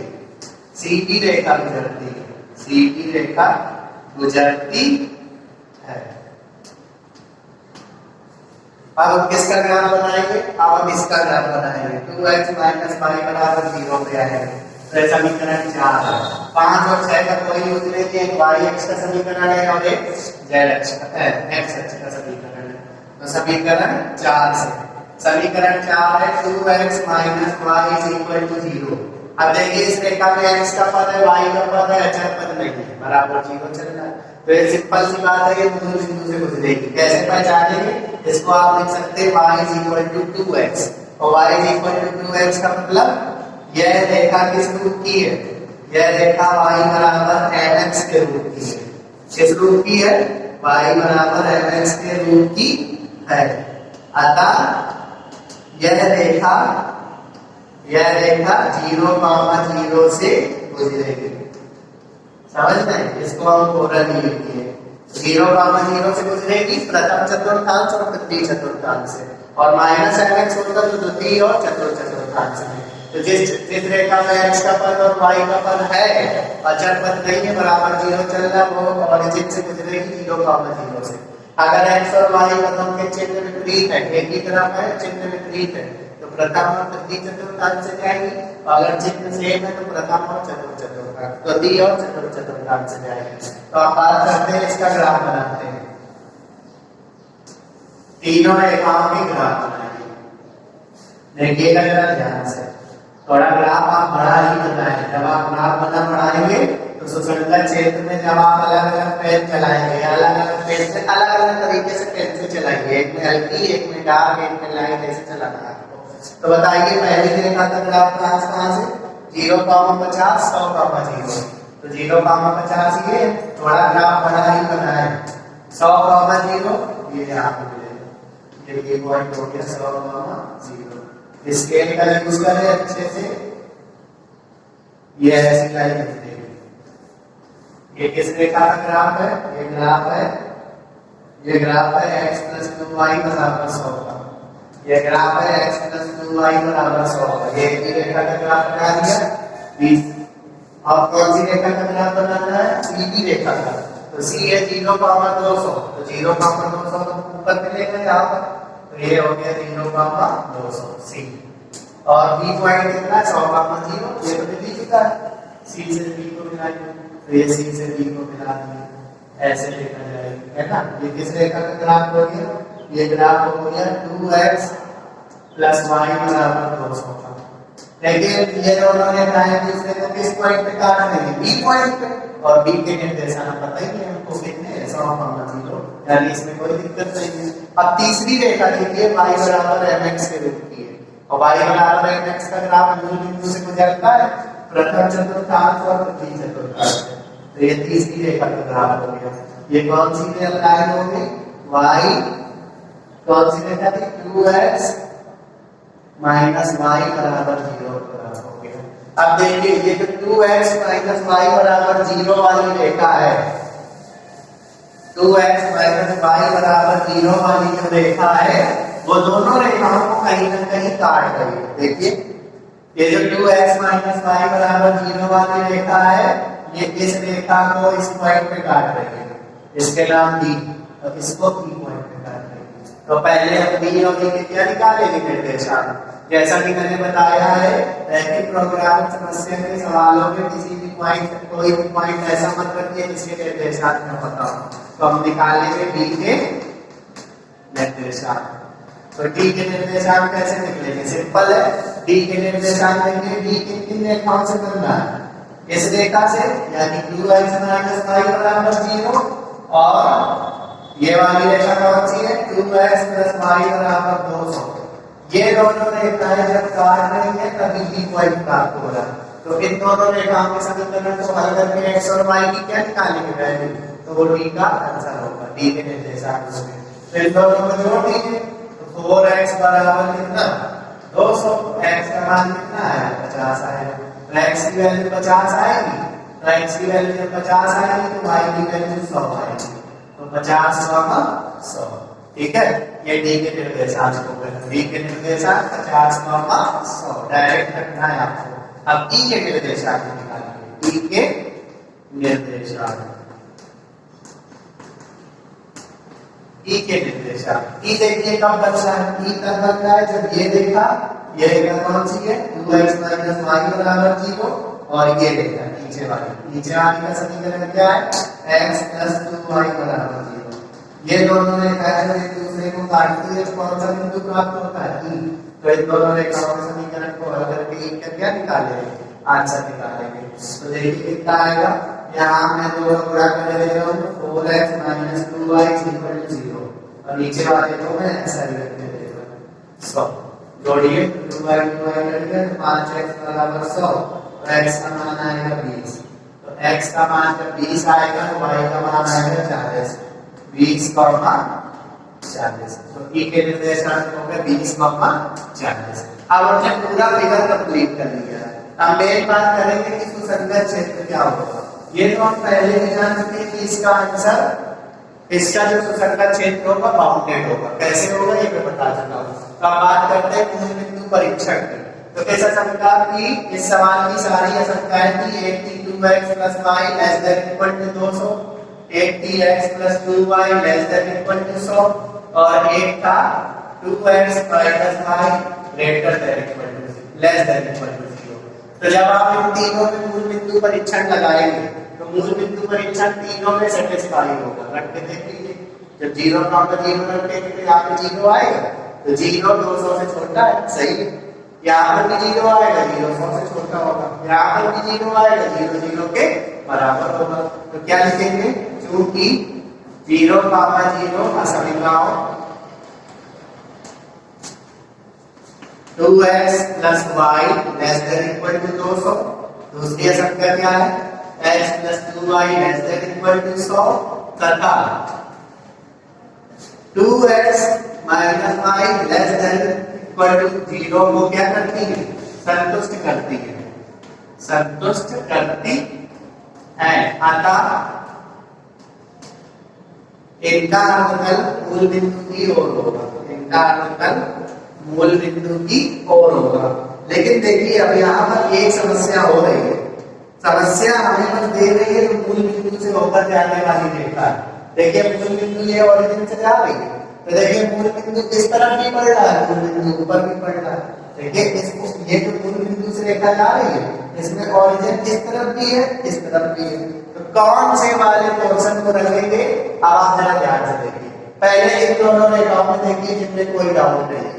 सी की रेखा गुजरती है, सी की रेखा गुजरती है। अब किसका ग्राफ बनाएंगे? अब हम इसका ग्राफ बनाएंगे। 2x माइनस वाई बराबर 0 पे आएंगे। तो समीकरण 4 है। 5 और 6 का कोई यूज नहीं है, एक वाई एक्स का समीकरण है और एक जेड एक्स का एक्स एक्स का समीकरण है। तो समीकरण 4 से समीकरण 4 है 2x minus Y is equal to 0। अब देखिए इस रेखा में x का पद है, y का पद है, अचर पद नहीं है, बराबर 0 चल रहा है। तो ये सिंपल सी बात है, ये मूल बिंदु से गुजरेगी। कैसे पहचानेंगे? इसको आप लिख सकते हैं y is equal to 2x और y is equal to 2x का मतलब यह रेखा किस रूप की है? यह रेखा y बराबर mx के रूप की है। किस रूप की है? y बराबर mx के रूप की है। अतः यह रेखा 0, 0 से गुजरेगी। समझ में? इसको हम पूरा नहीं लिखिए। 0, 0 से गुजरेगी प्रथम चतुर्थांश और तृतीय चतुर्थांश से, और माइनस mx होगा तो द्वितीय और चतुर्थ चतुर्थांश में। तो जिस रेखा में x का पद और y का पद है, अचर पद नहीं है, बराबर 0 चल रहा है, वो ऑरिजिन से गुजरेगी 0, 0 से। अगर x और y पदों के चिन्ह विपरीत है, एक ही तरफ है, चिन्ह विपरीत है, तो प्रथम और तृतीय चतुर्थांश से जाएगी। अगर चिन्ह सेम है तो प्रथम और चतुर्थ चतुर्थांश, तृतीय और चतुर्थ चतुर्थांश से जाएगी। तो आप बात करते हैं, इसका ग्राफ बनाते हैं। तीनों रेखाओं के ग्राफ बनाएंगे। देखिएगा जरा ध्यान से, थोड़ा ग्राफ आप बड़ा ही बनाएं। जब आप ग्राफ बनाएंगे तो सुसंगत क्षेत्र में जब आप अलग अलग पेन चलाएंगे, अलग अलग पेन से अलग अलग तरीके से पेंसिल चलाएंगे, एक में हल्की, एक में डार्क, एक में लाइट, ऐसे चलाना है आपको। तो बताइए पहली रेखा का ग्राफ कहाँ से? 0, 50, 100, 0। तो 0, 50 ये थोड़ा ग्राफ बड़ा ही बनाए। 100, 0 ये यहाँ पे मिलेगा, ये पॉइंट हो गया 100, 0। स्केल का यूज करें अच्छे से, ये ऐसी लाइन दिखेगी। ये किस रेखा का ग्राफ है? ये ग्राफ है x + 2y बराबर 100 का। ये ग्राफ है x + 2y बराबर 100 का। ये एक रेखा का ग्राफ बना दिया 20। अब कौन सी रेखा का ग्राफ बनाना है? सीधी रेखा का। तो c है 0, 200, तो 0, 200 तो ऊपर मिलेगा यहाँ पर, तो ये हो गया 0, 200 c। और b पॉइंट कितना है? 100, 0। ये तो मिल ही चुका है, c से b को मिलाइए, तो ये c से b को मिला दिया, ऐसे लिखा जाएगा, है ना। ये किस रेखा का ग्राफ हो गया? ये ग्राफ हो गया 2x + y बराबर 200 का। लेकिन ये दोनों रेखाएं दूसरे को किस पॉइंट पे काट रही? b पॉइंट पे, और b के निर्देशांक पता ही है हमको कितने हैं? 100, 0, यानी इसमें कोई दिक्कत नहीं है। अब तीसरी रेखा देखिए y बराबर mx के रूप की है, और y बराबर mx का ग्राफ मूल बिंदु से गुजरता है प्रथम चतुर्थांश और तृतीय चतुर्थांश। तो ये तीसरी रेखा का ग्राफ हो गया। ये कौन सी लाइन होगी? y कौन सी रेखा थी? 2x माइनस y बराबर 0 ग्राफ हो गया। अब देखिए ये जो 2x माइनस y बराबर 0 वाली रेखा है, 2x माइनस y बराबर 0 वाली जो रेखा है, वो दोनों रेखाओं को कहीं ना कहीं काट रही है। देखिए ये जो 2x माइनस y बराबर 0 वाली रेखा है, ये इस रेखा को इस पॉइंट पे काट रही है, इसके नाम d, और इसको p पॉइंट पे काट रही है। तो पहले हम d और d के क्या निकालेंगे? निर्देशांक। जैसा कि मैंने बताया है, रैखिक प्रोग्रामिंग समस्या के सवालों में किसी भी पॉइंट, कोई भी पॉइंट ऐसा मत रखिए जिसके निर्देशांक न पता हो। तो हम निकालेंगे d के निर्देशांक। तो d के निर्देशांक कैसे निकलेंगे? सिंपल है, d के निर्देशांक देंगे, d किन रेखाओं से बनना है? इस रेखा से, यानी 2x - y बराबर 0, और ये वाली रेखा कौन सी है? 2x + y बराबर 200। ये दोनों रेखाएं जब काट रही है तभी b पॉइंट प्राप्त हो रहा है। तो इन दोनों रेखाओं के समीकरण को हल करके x और y की क्या निकालेंगे वैल्यू? तो वो d का आंसर होगा, d के निर्देशांक होंगे। तो इन दोनों को जोड़ दीजिए, तो 4x बराबर कितना? 200। x का मान कितना है? 50 आएगा। तो x की वैल्यू 50 आएगी, तो x की वैल्यू जब 50 आएगी तो y की वैल्यू 100 आएगी। तो 50, 100, 100। ठीक है, ये डी के निर्देशांक हो गए। डी के निर्देशांक 50, 100 डायरेक्ट रखना है आपको। अब ई के निर्देशांक निकालिए। ई के निर्देशांक, ई के निर्देशांक, ई देखिए कब बनता है, ई तब बनता है जब ये देखा, ये रेखा कौन सी है 2x - y बराबर 0, और ये रेखा नीचे वाली का समीकरण क्या है x + 2y बराबर 0। ये दोनों रेखाएं जब एक दूसरे को काटती है तो कौन सा बिंदु प्राप्त होता है ई। तो इन दोनों रेखाओं के समीकरण को हल करके ई का क्या निकालेंगे, आंसर निकालेंगे। तो देखिए कितना आएगा, यहाँ मैं दोनों गुणा कर दे रहा हूँ 4x - 2y = 0, और नीचे वाले को मैं ऐसा ही रख दे रहा हूँ 100। जोड़िए 2y करेंगे तो 5x बराबर 100, और x का मान आएगा 20। तो x का मान जब 20 आएगा तो y का मान आएगा 40, 20, 40। तो ई के निर्देशांक हो गए 20, 40। अब हमने पूरा फिगर कंप्लीट कर लिया है। अब मेन बात करेंगे कि सुसंगत क्षेत्र क्या होगा। ये तो हम पहले ही जान चुके हैं कि इसका आंसर, इसका जो सुसंगत क्षेत्र होगा बाउंडेड होगा। कैसे होगा ये मैं बता चुका हूँ। तो अब बात करते हैं मूल बिंदु परीक्षण की। तो कैसा शंका की, इस सवाल की सारी आशंकाएं थी। एक थी 2x + y ≤ 200, एक थी x + 2y ≤ 100, और एक था 2x - y > 0। तो जब आप इन तीनों में मूल बिंदु परीक्षण लगाएंगे तो मूल बिंदु परीक्षण तीनों में सेटिस्फाई होगा। रख के देख लीजिए, जब 0 का 0 रखेंगे तो यहाँ पे 0 आएगा, तो 0 200 से छोटा है, सही है। यहाँ पर भी 0 आएगा, 0 100 से छोटा होगा। यहाँ पर भी 0 आएगा, 0 0 के बराबर होगा। तो क्या लिखेंगे, चूंकि 0, 0 असमीकाओं 2x + y ≤ 200, दूसरी आशंका क्या है, x + 2y ≤ 100, तथा 2x - y ≤ 0 को क्या करती है, संतुष्ट करती है, संतुष्ट करती है। अतः इनका अवकल मूल बिंदु की ओर होगा, इनका अवकल मूल बिंदु की ओर होगा। लेकिन देखिए अब यहाँ पर एक समस्या हो रही है। समस्या हमें बस दे रही है तो मूल बिंदु से होकर जाने वाली रेखा है। देखिए मूल बिंदु ये ओरिजिन से जा रही है, तो देखिए मूल बिंदु इस तरफ भी बढ़ रहा है, मूल बिंदु ऊपर भी बढ़ रहा है। देखिए इसको, ये जो मूल बिंदु से रेखा जा रही है इसमें ओरिजिन इस तरफ भी है, इस तरफ भी है। तो कौन से वाले पोर्शन को रखेंगे, अब आप जरा ध्यान से देखिए। पहले इन दोनों रेखाओं में देखिए जिनमें कोई डाउट नहीं है,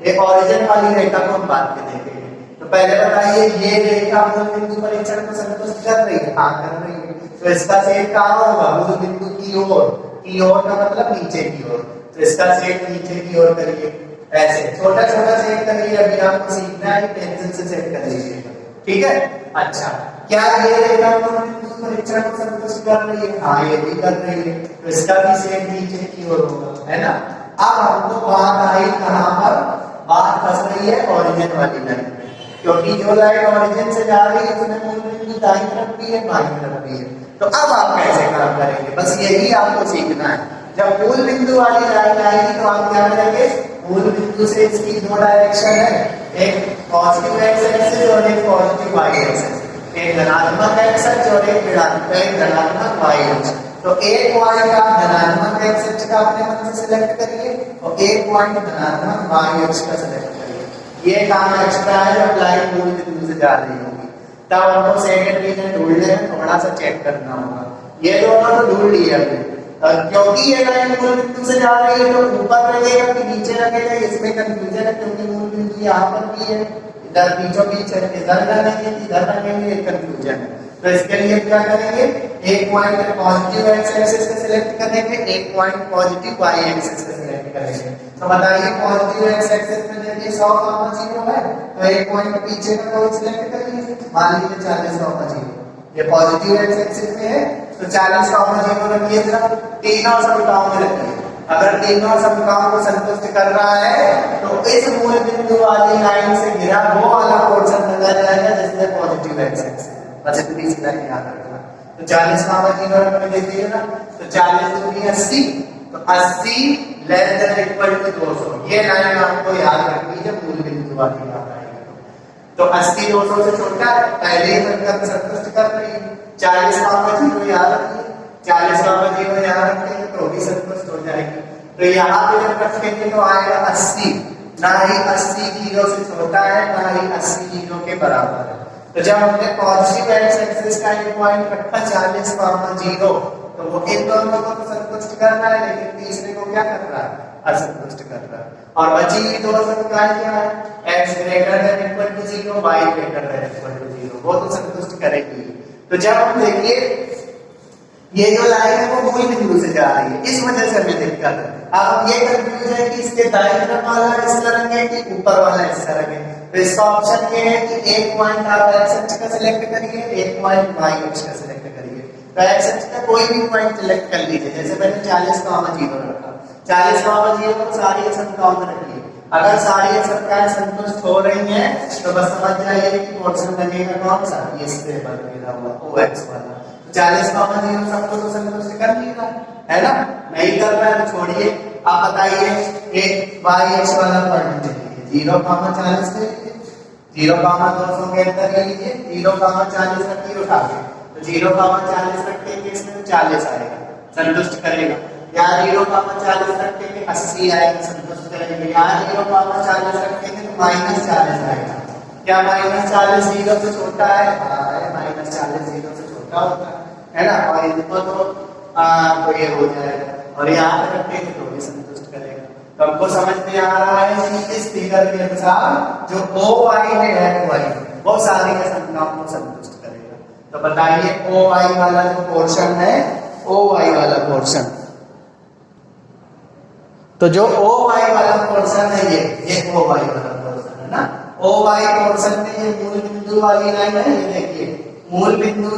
ये ओरिजिन वाली रेखा को हम बात के देखेंगे। तो पहले बताइए ये रेखा मूल बिंदु परीक्षण को संतुष्ट कर रही है, हाँ कर रही है। तो इसका छेद कहाँ होगा, मूल बिंदु की ओर का मतलब नीचे की ओर। तो इसका छेद नीचे की ओर करिए, ऐसे छोटा छोटा छेद करिए। अभी आपको सीखना है, पेंसिल से छेद कर लीजिएगा, ठीक है। अच्छा, क्या ये रेखा मूल बिंदु परीक्षण को संतुष्ट कर रही है, हाँ ये भी कर रही है। तो इसका भी छेद नीचे की ओर होगा, है ना। अब हमको बात आई कहाँ पर, बात फंस रही है ओरिजिन वाली लाइन में, क्योंकि जो लाइन ओरिजिन से जा रही है उसमें मूल बिंदु दाईं तरफ भी है, बाईं तरफ भी है। तो अब आप कैसे काम करेंगे, बस यही आपको सीखना है। जब मूल बिंदु वाली लाइन आएगी तो आप क्या करेंगे, मूल बिंदु से इसकी दो डायरेक्शन है, एक पॉजिटिव एक्स एक्सिस और एक पॉजिटिव वाई एक्सिस, एक धनात्मक एक्स एक्सिस और एक ऋणात्मक वाई एक्सिस। तो एक पॉइंट आप धनात्मक एक्स एक्सिस का अपने मन से सिलेक्ट करिए और एक पॉइंट धनात्मक वाई एक्सिस का सिलेक्ट करिए। ये काम एक्स्ट्रा है जब लाइन मूल बिंदु से जा रही होगी, तब हमको सेकंड रीजन ढूंढने में थोड़ा सा चेक करना होगा। ये दोनों तो ढूंढ लिए हमने, क्योंकि ये लाइन मूल बिंदु से जा रही है तो ऊपर लगेगा कि नीचे लगेगा, इसमें कंफ्यूजन है, क्योंकि मूल बिंदु यहाँ पर भी है, इधर बीचों बीच है, इधर लगेंगे इधर लगेंगे, कंफ्यूजन है। तो इसके लिए क्या करेंगे, एक पॉइंट पॉजिटिव एक्स एक्सिस का सिलेक्ट करेंगे, एक पॉइंट पॉजिटिव वाई एक्सिस का सिलेक्ट करेंगे। तो बताइए पॉजिटिव एक्स एक्सिस में देखिए 100, 0 है, तो एक पॉइंट पीछे का कोई सिलेक्ट करिए, मान लीजिए 40, 0। ये पॉजिटिव एक्स एक्सिस में है तो 40, 0 रखिए, जरा तीनों समीकरणों में रखिए। अगर तीनों समीकरणों को संतुष्ट कर रहा है तो इस मूल बिंदु वाली लाइन से घिरा वो वाला पोर्शन लगा जाएगा जिसमें पॉजिटिव एक्स एक्सिस है। बस इतनी सी लाइन याद रखना। तो 40, 0 रख दीजिए ना, तो 40 दूनी 80, तो 80 लेस देन इक्वल टू 200, ये लाइन आपको याद रखनी है मूल बिंदु वाली याद आएगी। तो 80 200 से छोटा है, पहले ही संतुष्ट कर रही है। 40 का 0 याद रखिए, 40 का 0 याद रखेंगे तो भी संतुष्ट हो जाएगी। तो यहाँ पे जब रखेंगे तो आएगा 80, ना ही 80 0 से छोटा है, ना ही 80 0 के बराबर है। तो जब हमने पॉजिटिव एक्स एक्सिस का ये पॉइंट रखा 40 0, तो वो इन दोनों को तो संतुष्ट कर रहा है, लेकिन तीसरे को क्या कर रहा है, असंतुष्ट कर रहा है। और बची हुई दो संख्याएं क्या है, x greater than equal to 0, y greater than equal to 0, वो तो संतुष्ट करेगी। तो जब हम देखिए ये जो लाइन है वो मूल बिंदु से जा रही है, इस वजह से हमें दिक्कत है। अब ये कंफ्यूज है कि इसके दाईं तरफ वाला हिस्सा रखें कि ऊपर वाला हिस्सा रखें। तो इसका ऑप्शन ये है कि एक पॉइंट आप x अक्ष का सिलेक्ट करिए, एक पॉइंट y अक्ष का सिलेक्ट करिए। तो x अक्ष का कोई भी पॉइंट सिलेक्ट कर लीजिए, जैसे मैंने 40 का 0 रखा, 40 का 0 को सारी संख्याओं में रखिए। अगर सारी संख्याएं संतुष्ट हो रही हैं तो बस समझ जाइए कि पोर्शन बनेगा कौन सा, ये स्टेबल मेरा हुआ OX वाला। 40 का 0 सबको तो संतुष्ट कर लिया है ना, नहीं कर रहा है तो छोड़िए। आप बताइए एक y वाला पॉइंट लीजिए, 0 40 ले लीजिए, 0 200 के अंदर ले लीजिए, 0 40 रखिए उठा के, तो 0 40 रखेंगे इसमें 40 आएगा, संतुष्ट करेगा। यहाँ 0 40 रखेंगे 80 आएगा, संतुष्ट करेंगे। यहाँ 0 40 रखेंगे तो -40 आएगा। क्या -40 0 से छोटा है? -40 0 से छोटा होता है ना, और इनको तो ये हो जाएगा, और यहाँ पे रखेंगे तो भी संतुष्ट करेगा। तो हमको समझ में आ रहा है कि इस फिगर के अनुसार जो OY है वो सारी संख्याओं को संतुष्ट करेगा। तो बताइए OY वाला जो पोर्शन है, OY वाला पोर्शन, तो जो OY वाला पोर्शन है ये OY वाला पोर्शन है ना, OY पोर्शन में ये मूल बिंदु वाली लाइन है, ये देखिए मूल बिंदु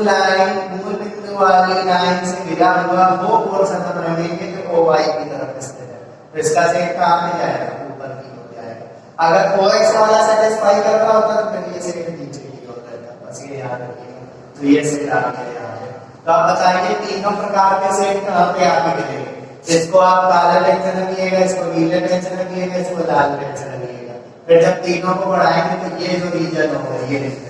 वाली लाइन से गिरा हुआ वो पोर्शन हम रखेंगे जो OY की तरफ स्थित है। तो इसका सेट कहाँ पे जाएगा, ऊपर की हो जाएगा। अगर OX वाला सेटिस्फाई कर रहा होता तो फिर ये सेट नीचे की होता है, बस ये याद रखिएगा। तो ये सेट आपके यहाँ है। तो आप बताइए तीनों प्रकार के सेट कहाँ पे आपके मिलेंगे। इसको आप काला पेन से रखिएगा, इसको नीले पेन से रखिएगा, इसको लाल पेन से रखिएगा। फिर जब तीनों को बढ़ाएंगे तो ये जो रीजन होगा, ये रीजन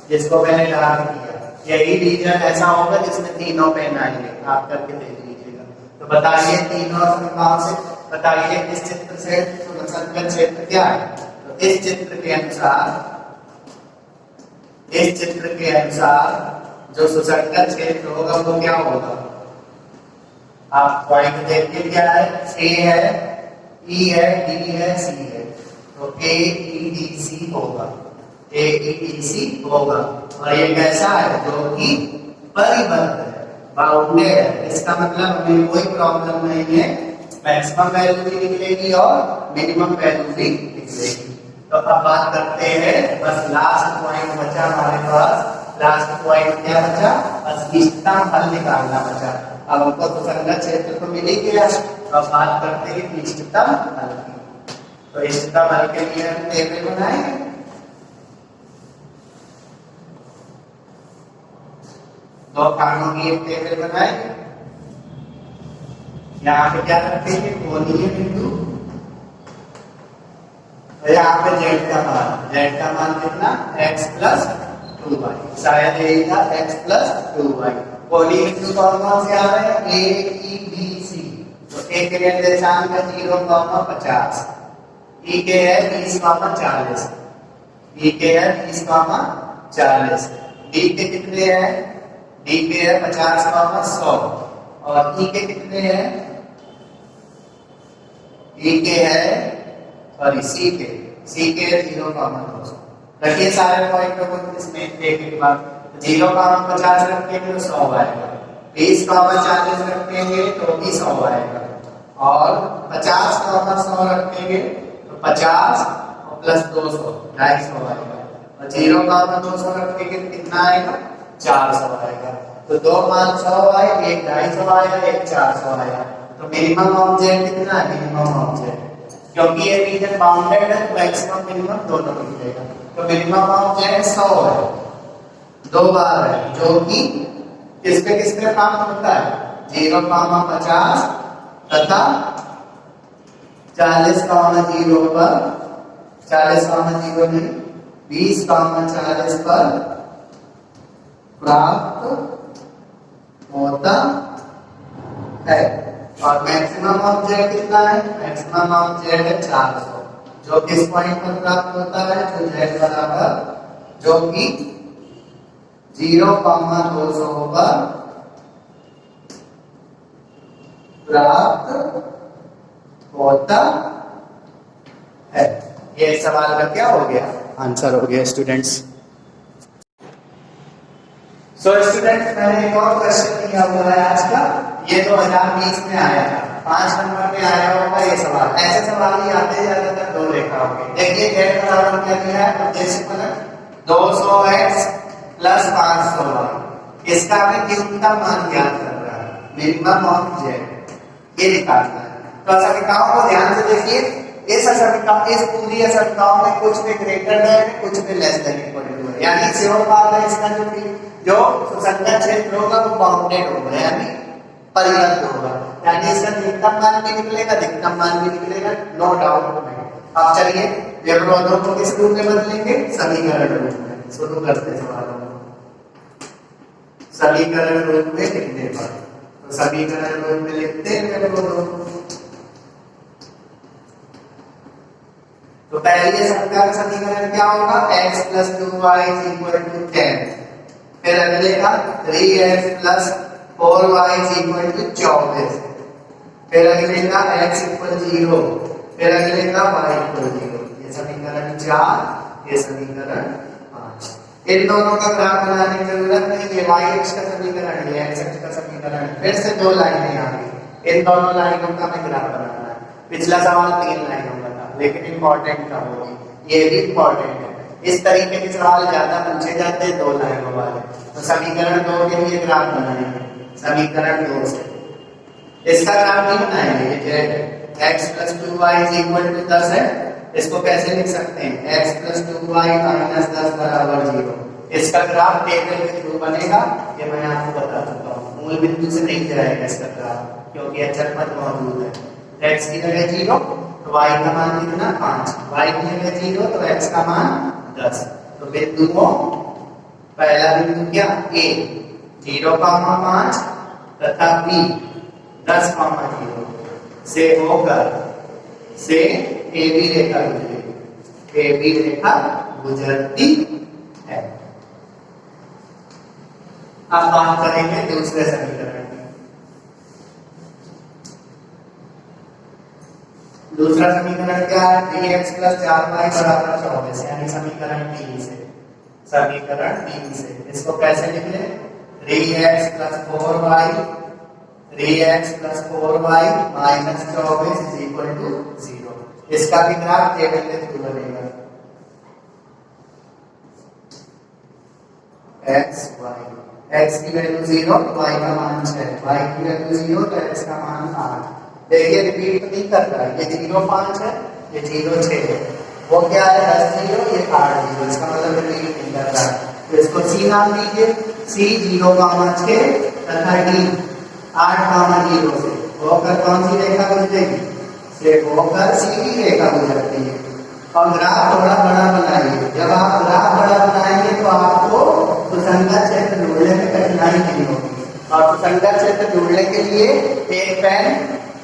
जिसको मैंने डार्क किया, यही रीजन ऐसा होगा जिसमें तीनों पेन आएंगे। आप करके देख लीजिएगा। तो बताइए तीनों संख्याओं से बताइए इस चित्र से संकलन क्षेत्र क्या है। तो इस चित्र के अनुसार जो सुसंगत क्षेत्र होगा वो क्या होगा, आप पॉइंट देखिए क्या है, A है, E है, D है, C है, तो AEDC होगा, AEDC होगा। और ये कैसा है, जो कि परिबद्ध है, बाउंडेड है। इसका मतलब हमें कोई प्रॉब्लम नहीं है, मैक्सिमम वैल्यू भी निकलेगी और मिनिमम वैल्यू भी निकलेगी। तो अब बात करते हैं, बस लास्ट पॉइंट बचा हमारे पास। लास्ट पॉइंट क्या बचा, बस इष्टतम हल निकालना बचा। अब हमको तो संगत क्षेत्र तो मिल ही गया, अब बात करते हैं इष्टतम हल की। तो इष्टतम हल के लिए हम टेबल बनाएंगे। दो खानों की एक टेबल बनाएंगे। यहाँ पे क्या रखेंगे, कोणीय बिंदु, तो यहाँ पे z का मान कितना, x प्लस 2y, शायद यही था x प्लस 2y। कोणीय बिंदु कौन से आ रहे हैं, A E B C। तो A के निर्देशांक है 0,50, E के है 20,40, E के है 20,40, D के कितने हैं, D के है 50,100, और E के कितने हैं, E के है सॉरी C के 0,200। रखिए सारे पॉइंट को इसमें एक बार, 0,50 रखेंगे तो 100 आएगा, 20,40 रखेंगे तो भी 100 आएगा, और 50,100 रखेंगे तो 50 और प्लस 200 250 आएगा, और 0,200 रखेंगे तो कितना आएगा, 400 आएगा। तो दो मान 100 आए, एक 250 आया, एक 400 आया। तो मिनिमम ऑब्जेक्ट कितना है, मिनिमम ऑब्जेक्ट, क्योंकि ये रीजन बाउंडेड है तो मैक्सिमम मिनिमम दोनों मिलेगा। तो मिनिमम ऑब्जेक्ट 100 है, दो बार है, जो कि किस पे काम होता है, 0,50 तथा 40,0 पर 40,0 नहीं 20,40 पर प्राप्त होता है। और मैक्सिमम ऑफ जेड कितना है? मैक्सिमम ऑफ जेड है 400, जो किस पॉइंट पर प्राप्त होता है? जो जेड बराबर जो कि 0,200 पर प्राप्त होता है। ये सवाल का क्या हो गया? आंसर हो गया स्टूडेंट्स। सो स्टूडेंट्स मैंने एक और क्वेश्चन दिया हुआ है आज का, ये 2020 में आया था, 5 नंबर में आया होगा ये सवाल। ऐसे सवाल ही आते हैं ज्यादातर 2 रेखा होंगे। देखिए जेड बराबर क्या दिया है? उद्देश्य फलन 200x प्लस 500y। इसका हमें न्यूनतम मान ज्ञात करना है, मिनिमम ऑफ जेड ये निकालना है। तो असमीकरणों को ध्यान से देखिए, इस पूरी असमीकरणों में कुछ में ग्रेटर देन कुछ में लेस देन इक्वल टू है, यानी श्योर बात है इसका जो सुसंगत क्षेत्र होगा वो बाउंडेड होगा, यानी परिबद्ध होगा, यानी इसका न्यूनतम मान भी निकलेगा, अधिकतम मान भी निकलेगा, नो डाउट में। अब चलिए व्यवरोधों को किस रूप में बदलेंगे? समीकरण रूप में। शुरू करते सवालों को समीकरण रूप में लिखने पर। तो समीकरण रूप में लिखते हैं व्यवरोधों को। तो पहले समीकरण क्या होगा? x + 2y = 10। फिर अगले का 3x + 4y = 24। फिर अगले का x = 0। फिर अगले का y = 0। ये समीकरण 4, ये समीकरण 5। इन दोनों का ग्राफ बनाने की जरूरत नहीं है, y अक्ष का समीकरण है, x अक्ष का समीकरण। फिर से 2 लाइनें आ गई, इन दोनों लाइनों का हमें ग्राफ बनाना है। पिछला सवाल 3 लाइनों का था, लेकिन इंपॉर्टेंट था वो, ये भी इंपॉर्टेंट है। इस तरीके के सवाल ज्यादा पूछे जाते हैं 2 लाइनों वाले। तो समीकरण 2 के लिए ग्राफ बनाएंगे, समीकरण 2 से इसका ग्राफ नहीं बनाएंगे। ये x + 2y = 10 है, इसको कैसे लिख सकते हैं? x + 2y - 10 = 0। इसका ग्राफ टेबल के थ्रू बनेगा, ये मैं आपको बता चुका हूँ। मूल बिंदु से नहीं जाएगा इसका ग्राफ, क्योंकि अचर पद मौजूद है। x की जगह 0 तो y का मान कितना? 5। y की जगह 0 तो x का मान 10। तो बिंदुओं पहला बिंदु क्या? a 0,5 तथा b 10,0 से होकर से AB रेखा गुजरेगी, AB रेखा गुजरती है। अब बात करेंगे दूसरे समीकरण की। दूसरा समीकरण क्या है? 3x + 4y = 24, यानी समीकरण 3 से। समीकरण 3 से इसको कैसे लिख लें? 3x + 4y - 24 = 0। इसका भी ग्राफ टेबल के थ्रू बनेगा। x की वैल्यू 0 तो y का मान 6, y की वैल्यू 0 तो x का मान 8। देखिए रिपीट तो नहीं कर रहा है, ये 0 5 है, ये 0 6 है, वो क्या है 10 0, ये 8 0, इसका मतलब रिपीट नहीं कर रहा है। तो इसको c नाम दीजिए, c 0,6 तथा d 8,0 से होकर कौन सी रेखा गुजरेगी? से होकर सीधी रेखा गुजरती है। और ग्राफ थोड़ा बड़ा बनाइए, जब आप ग्राफ बड़ा बनाएंगे तो आपको सुसंगत क्षेत्र ढूंढने में कठिनाई नहीं होगी। और सुसंगत क्षेत्र ढूंढने के लिए एक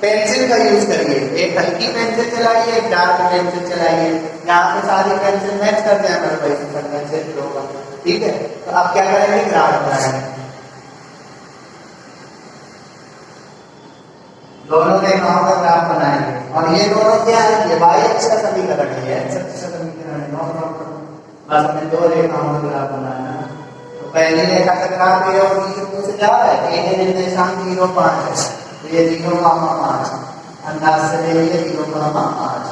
पेंसिल का यूज करिए, एक हल्की पेंसिल चलाइए, एक डार्क पेंसिल चलाइए। यहाँ पे सारी पेंसिल मैच करते हैं हमारे भाई सुसंगत क्षेत्र होगा, ठीक है। तो आप क्या करेंगे? ग्राफ बनाएंगे, दोनों रेखाओं का ग्राफ बनाएंगे। और ये दोनों क्या है? ये y अक्ष का समीकरण है, x अक्ष का समीकरण है, नो प्रॉब्लम। बस हमें 2 रेखाओं का ग्राफ बनाना है। तो पहली रेखा का ग्राफ ये और b बिंदु से जा रहा है, a के निर्देशांक 0,5 है, तो ये 0,5 अंदाज से ले लीजिए 0,5।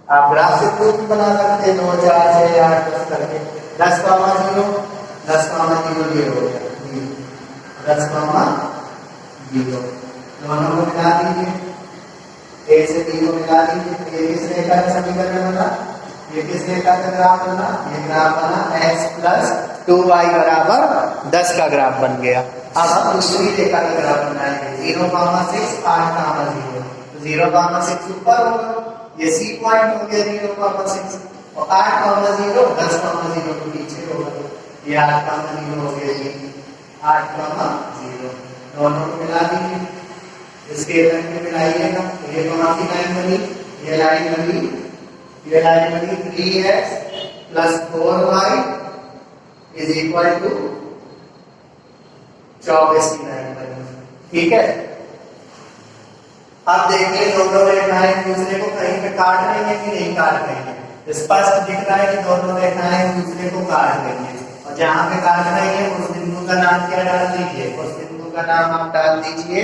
आप ग्राफ से प्रूफ बना सकते हैं 2 4 6 8 10 करके। 10,0 10,0 ये हो गया 10,0 दोनों को मिला दीजिए, a से b को मिला दीजिए। ये किस रेखा का समीकरण बना? ये किस रेखा का ग्राफ बना? ये ग्राफ बना x + 2y = 10 का ग्राफ बन गया। अब हम दूसरी रेखा का ग्राफ बनाएंगे 0,6 8,0। तो तो 0,6 ऊपर होगा, ये सी पॉइंट हो गया 0,6, और 8,0 10,0 के पीछे होगा, ये 8,0 हो गया, ये 8,0 दोनों को मिला दीजिए, इसके लाइन में मिलाइएगा, तो ये कौन सी लाइन बनी, ये लाइन बनी, ये लाइन बनी 3x + 4y is equal to 24 की लाइन बनी। ठीक है, अब देखिए दोनों रेखाएं एक दूसरे को कहीं पे काट रही है कि नहीं काट रही है, स्पष्ट दिख रहा है कि दोनों रेखाएं एक दूसरे को काट रही है, और जहां पे काट रही है उस बिंदु का नाम क्या डाल दीजिए, उस बिंदु का नाम आप डाल दीजिए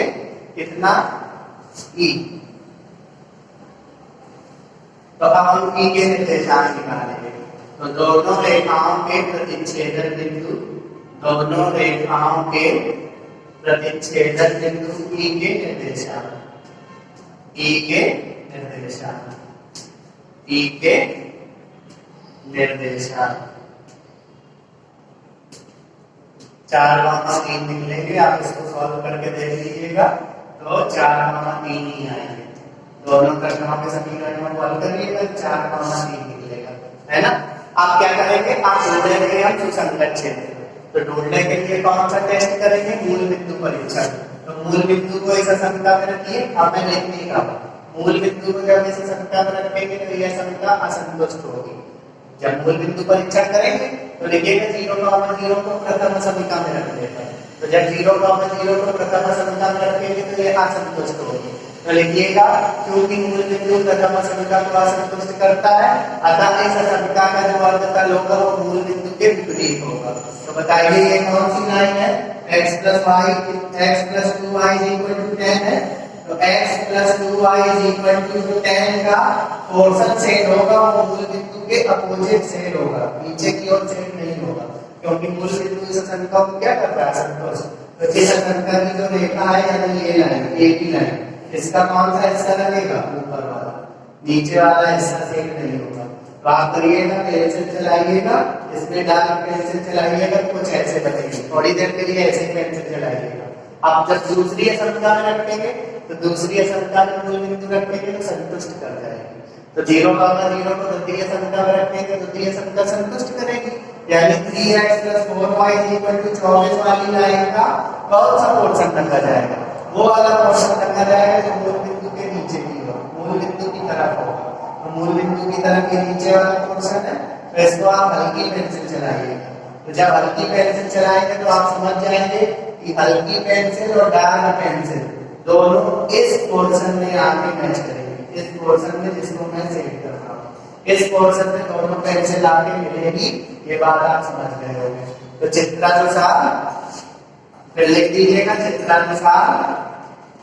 कितना, ई। तो अब हम ई के निर्देशांक निकालेंगे, तो दोनों रेखाओं के प्रतिच्छेदन बिंदु, दोनों रेखाओं के प्रतिच्छेदन बिंदु ई के निर्देशांक, ई के निर्देशांक, ई के निर्देशांक 4,3 निकलेंगे। आप इसको सॉल्व करके देख लीजिएगा, तो 4,3 ही आएंगे, दोनों प्रश्नों के समीकरण में सॉल्व करिएगा, 4,3 निकलेगा, है ना। आप क्या करेंगे, आप ढूंढेंगे हम सुसंगत क्षेत्र, तो ढूंढने के लिए कौन सा टेस्ट करेंगे, मूल बिंदु परीक्षण। तो मूल बिंदु को इस असंख्या में रखिए, अब मैं लिख नहीं रहा, मूल बिंदु को जब इस असंख्या में रखेंगे तो यह संख्या असंतुष्ट होगी। जब मूल बिंदु परीक्षण करेंगे तो लिखिएगा 0,0 को प्रथम समीकरण में रख देगा, तो जब 0,0 को प्रथम समीकरण में रखेंगे तो ये असंतुष्ट होगी, तो लिखिएगा क्योंकि मूल बिंदु प्रथम समीकरण को असंतुष्ट करता है, अतः इस समीकरण का जो वर्गफल होगा वो मूल बिंदु के विपरीत होगा। तो बताइए ये कौन सी लाइन है, x + 2y = 10 है, तो x + 2y = 10 का पोर्शन सेट होगा, वो मूल बिंदु के अपोजिट सेट होगा, नीचे की ओर सेट नहीं होगा, क्योंकि मूल बिंदु इस संख्या को क्या कर रहा है, संतुष्ट। तो इस संख्या की जो रेखा है यानी ये लाइन, एक ही लाइन, इसका कौन सा हिस्सा लगेगा, ऊपर वाला, नीचे वाला हिस्सा सेट नहीं होगा। तो आप करिएगा, पेंसिल चलाइएगा, इसमें डार्क पेंसिल चलाइएगा, कुछ ऐसे बनेंगे, थोड़ी देर के लिए ऐसे पेंसिल चलाइएगा। आप जब दूसरी संख्या में रखेंगे तो दूसरी संख्या में मूल बिंदु रखेंगे तो संतुष्ट कर जाएगी, तो 0,0 को द्वितीय संख्या में रखेंगे तो द्वितीय संख्या संतुष्ट करेगी, यानी 3x + 4y = 24 वाली लाइन का कौन सा पोर्शन रखा जाएगा, वो वाला पोर्शन रखा जाएगा जो मूल बिंदु के नीचे की ओर, मूल बिंदु की तरफ होगा। तो मूल बिंदु की तरफ के नीचे वाला पोर्शन है, तो इसको आप हल्की पेंसिल चलाइएगा, तो जब हल्की पेंसिल चलाएंगे तो आप समझ जाएंगे कि हल्की पेंसिल और डार्क पेंसिल दोनों इस पोर्शन में आके मैच करेंगे, इस पोर्शन में जिसको मैं सेट कर रहा हूँ, इस पोर्शन में दोनों पेंसिल आके मिलेगी, ये बात आप समझ गए होंगे। तो चित्रानुसार फिर लिख दीजिएगा, चित्रानुसार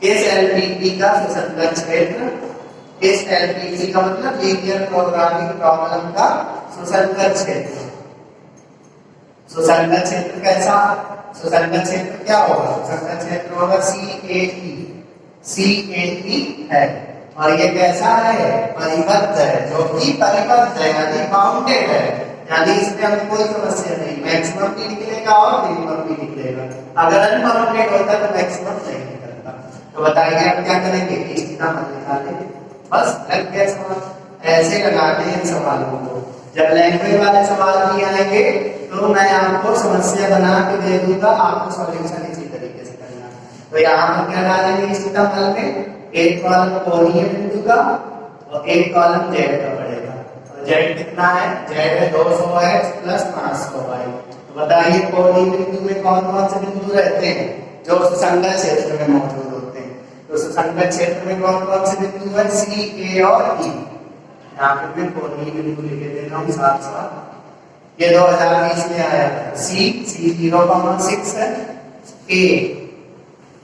इस एलपीपी का सुसंगत क्षेत्र, इस एलपीपी का मतलब लीनियर प्रोग्रामिंग प्रॉब्लम का सुसंगत क्षेत्र। सुसंगत क्षेत्र कैसा, सुसंगत क्षेत्र क्या होगा, सुसंगत क्षेत्र होगा CAE है, और ये कैसा है, परिबद्ध है, जो कि परिबद्ध है यानी बाउंडेड है, यानी इसमें हमें कोई समस्या नहीं, मैक्सिमम भी निकलेगा और मिनिमम भी निकलेगा। अगर अनबाउंडेड होता तो मैक्सिमम नहीं निकलता। तो बताइए आप क्या करेंगे, इसका मान निकालेंगे, बस लग गया सवाल। ऐसे लगाते हैं सवालों को, जब लैंग्वेज वाले सवाल भी आएंगे तो मैं आपको समस्या बना के दे दूंगा, आपको सॉल्यूशन इसी तरीके से करना। तो यहाँ पर क्या डालेंगे इस टर्म में, एक कॉलम कोणीय बिंदु का और एक कॉलम जेड का पड़ेगा। तो जेड कितना है, जेड है 200x + 500y। तो बताइए कोणीय बिंदु में कौन कौन से बिंदु रहते हैं जो सुसंगत क्षेत्र में मौजूद होते हैं। तो सुसंगत क्षेत्र में कौन कौन से बिंदु है, C, A और E। यहाँ पे मैं कोणीय बिंदु लिखे दे रहा हूँ साथ साथ, ये 2020 में आया था। C 0,6 है,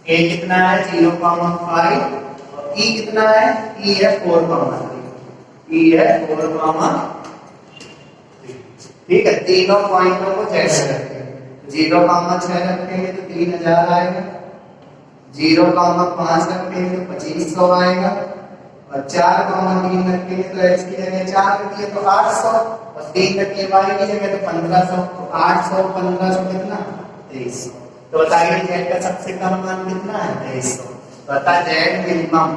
A कितना है 0,5, और E कितना है, E है 4,3, E है 4,3। ठीक है, तीनों पॉइंटों को जैसे रखेंगे, 0,6 रखेंगे तो 3000 आएगा, 0,5 रखेंगे तो 2500 आएगा, और 4,3 रखेंगे तो x की जगह 4 रखिए तो 800, और 3 रखिए y की जगह तो 1500, तो 800 1500 कितना 2300। तो बताइए z का सबसे कम मान कितना है 2300। तो बता z minimum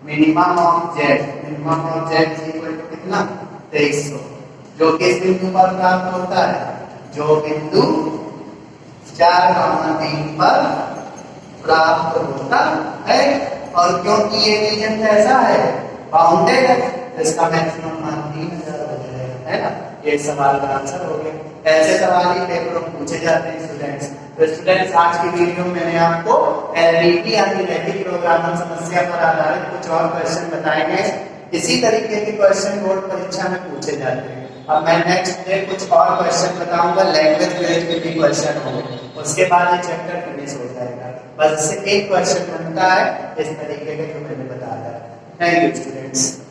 minimum of Z equal to कितना 2300, जो किस बिंदु पर प्राप्त होता है, जो बिंदु 4,3 पर प्राप्त होता है। और क्योंकि ये रीजन कैसा है, बाउंडेड है, तो इसका मैक्सिमम मान 3000 हो जाएगा, है ना। ये सवाल का आंसर हो गया। ऐसे सवाल ही पेपरों में पूछे जाते हैं स्टूडेंट्स। तो स्टूडेंट्स आज की वीडियो में मैंने आपको एलडीटी यानी रैखिक प्रोग्रामिंग समस्या पर आधारित कुछ और क्वेश्चन बताए गए। इसी तरीके के क्वेश्चन बोर्ड परीक्षा में पूछे जाते हैं। अब मैं नेक्स्ट डे कुछ और क्वेश्चन बताऊंगा, लैंग्वेज बेस्ड के भी क्वेश्चन होंगे, उसके बाद ये चैप्टर फिनिश हो जाएगा। बस इससे एक क्वेश्चन बनता है इस तरीके के जो मैंने बताया। Thank you students.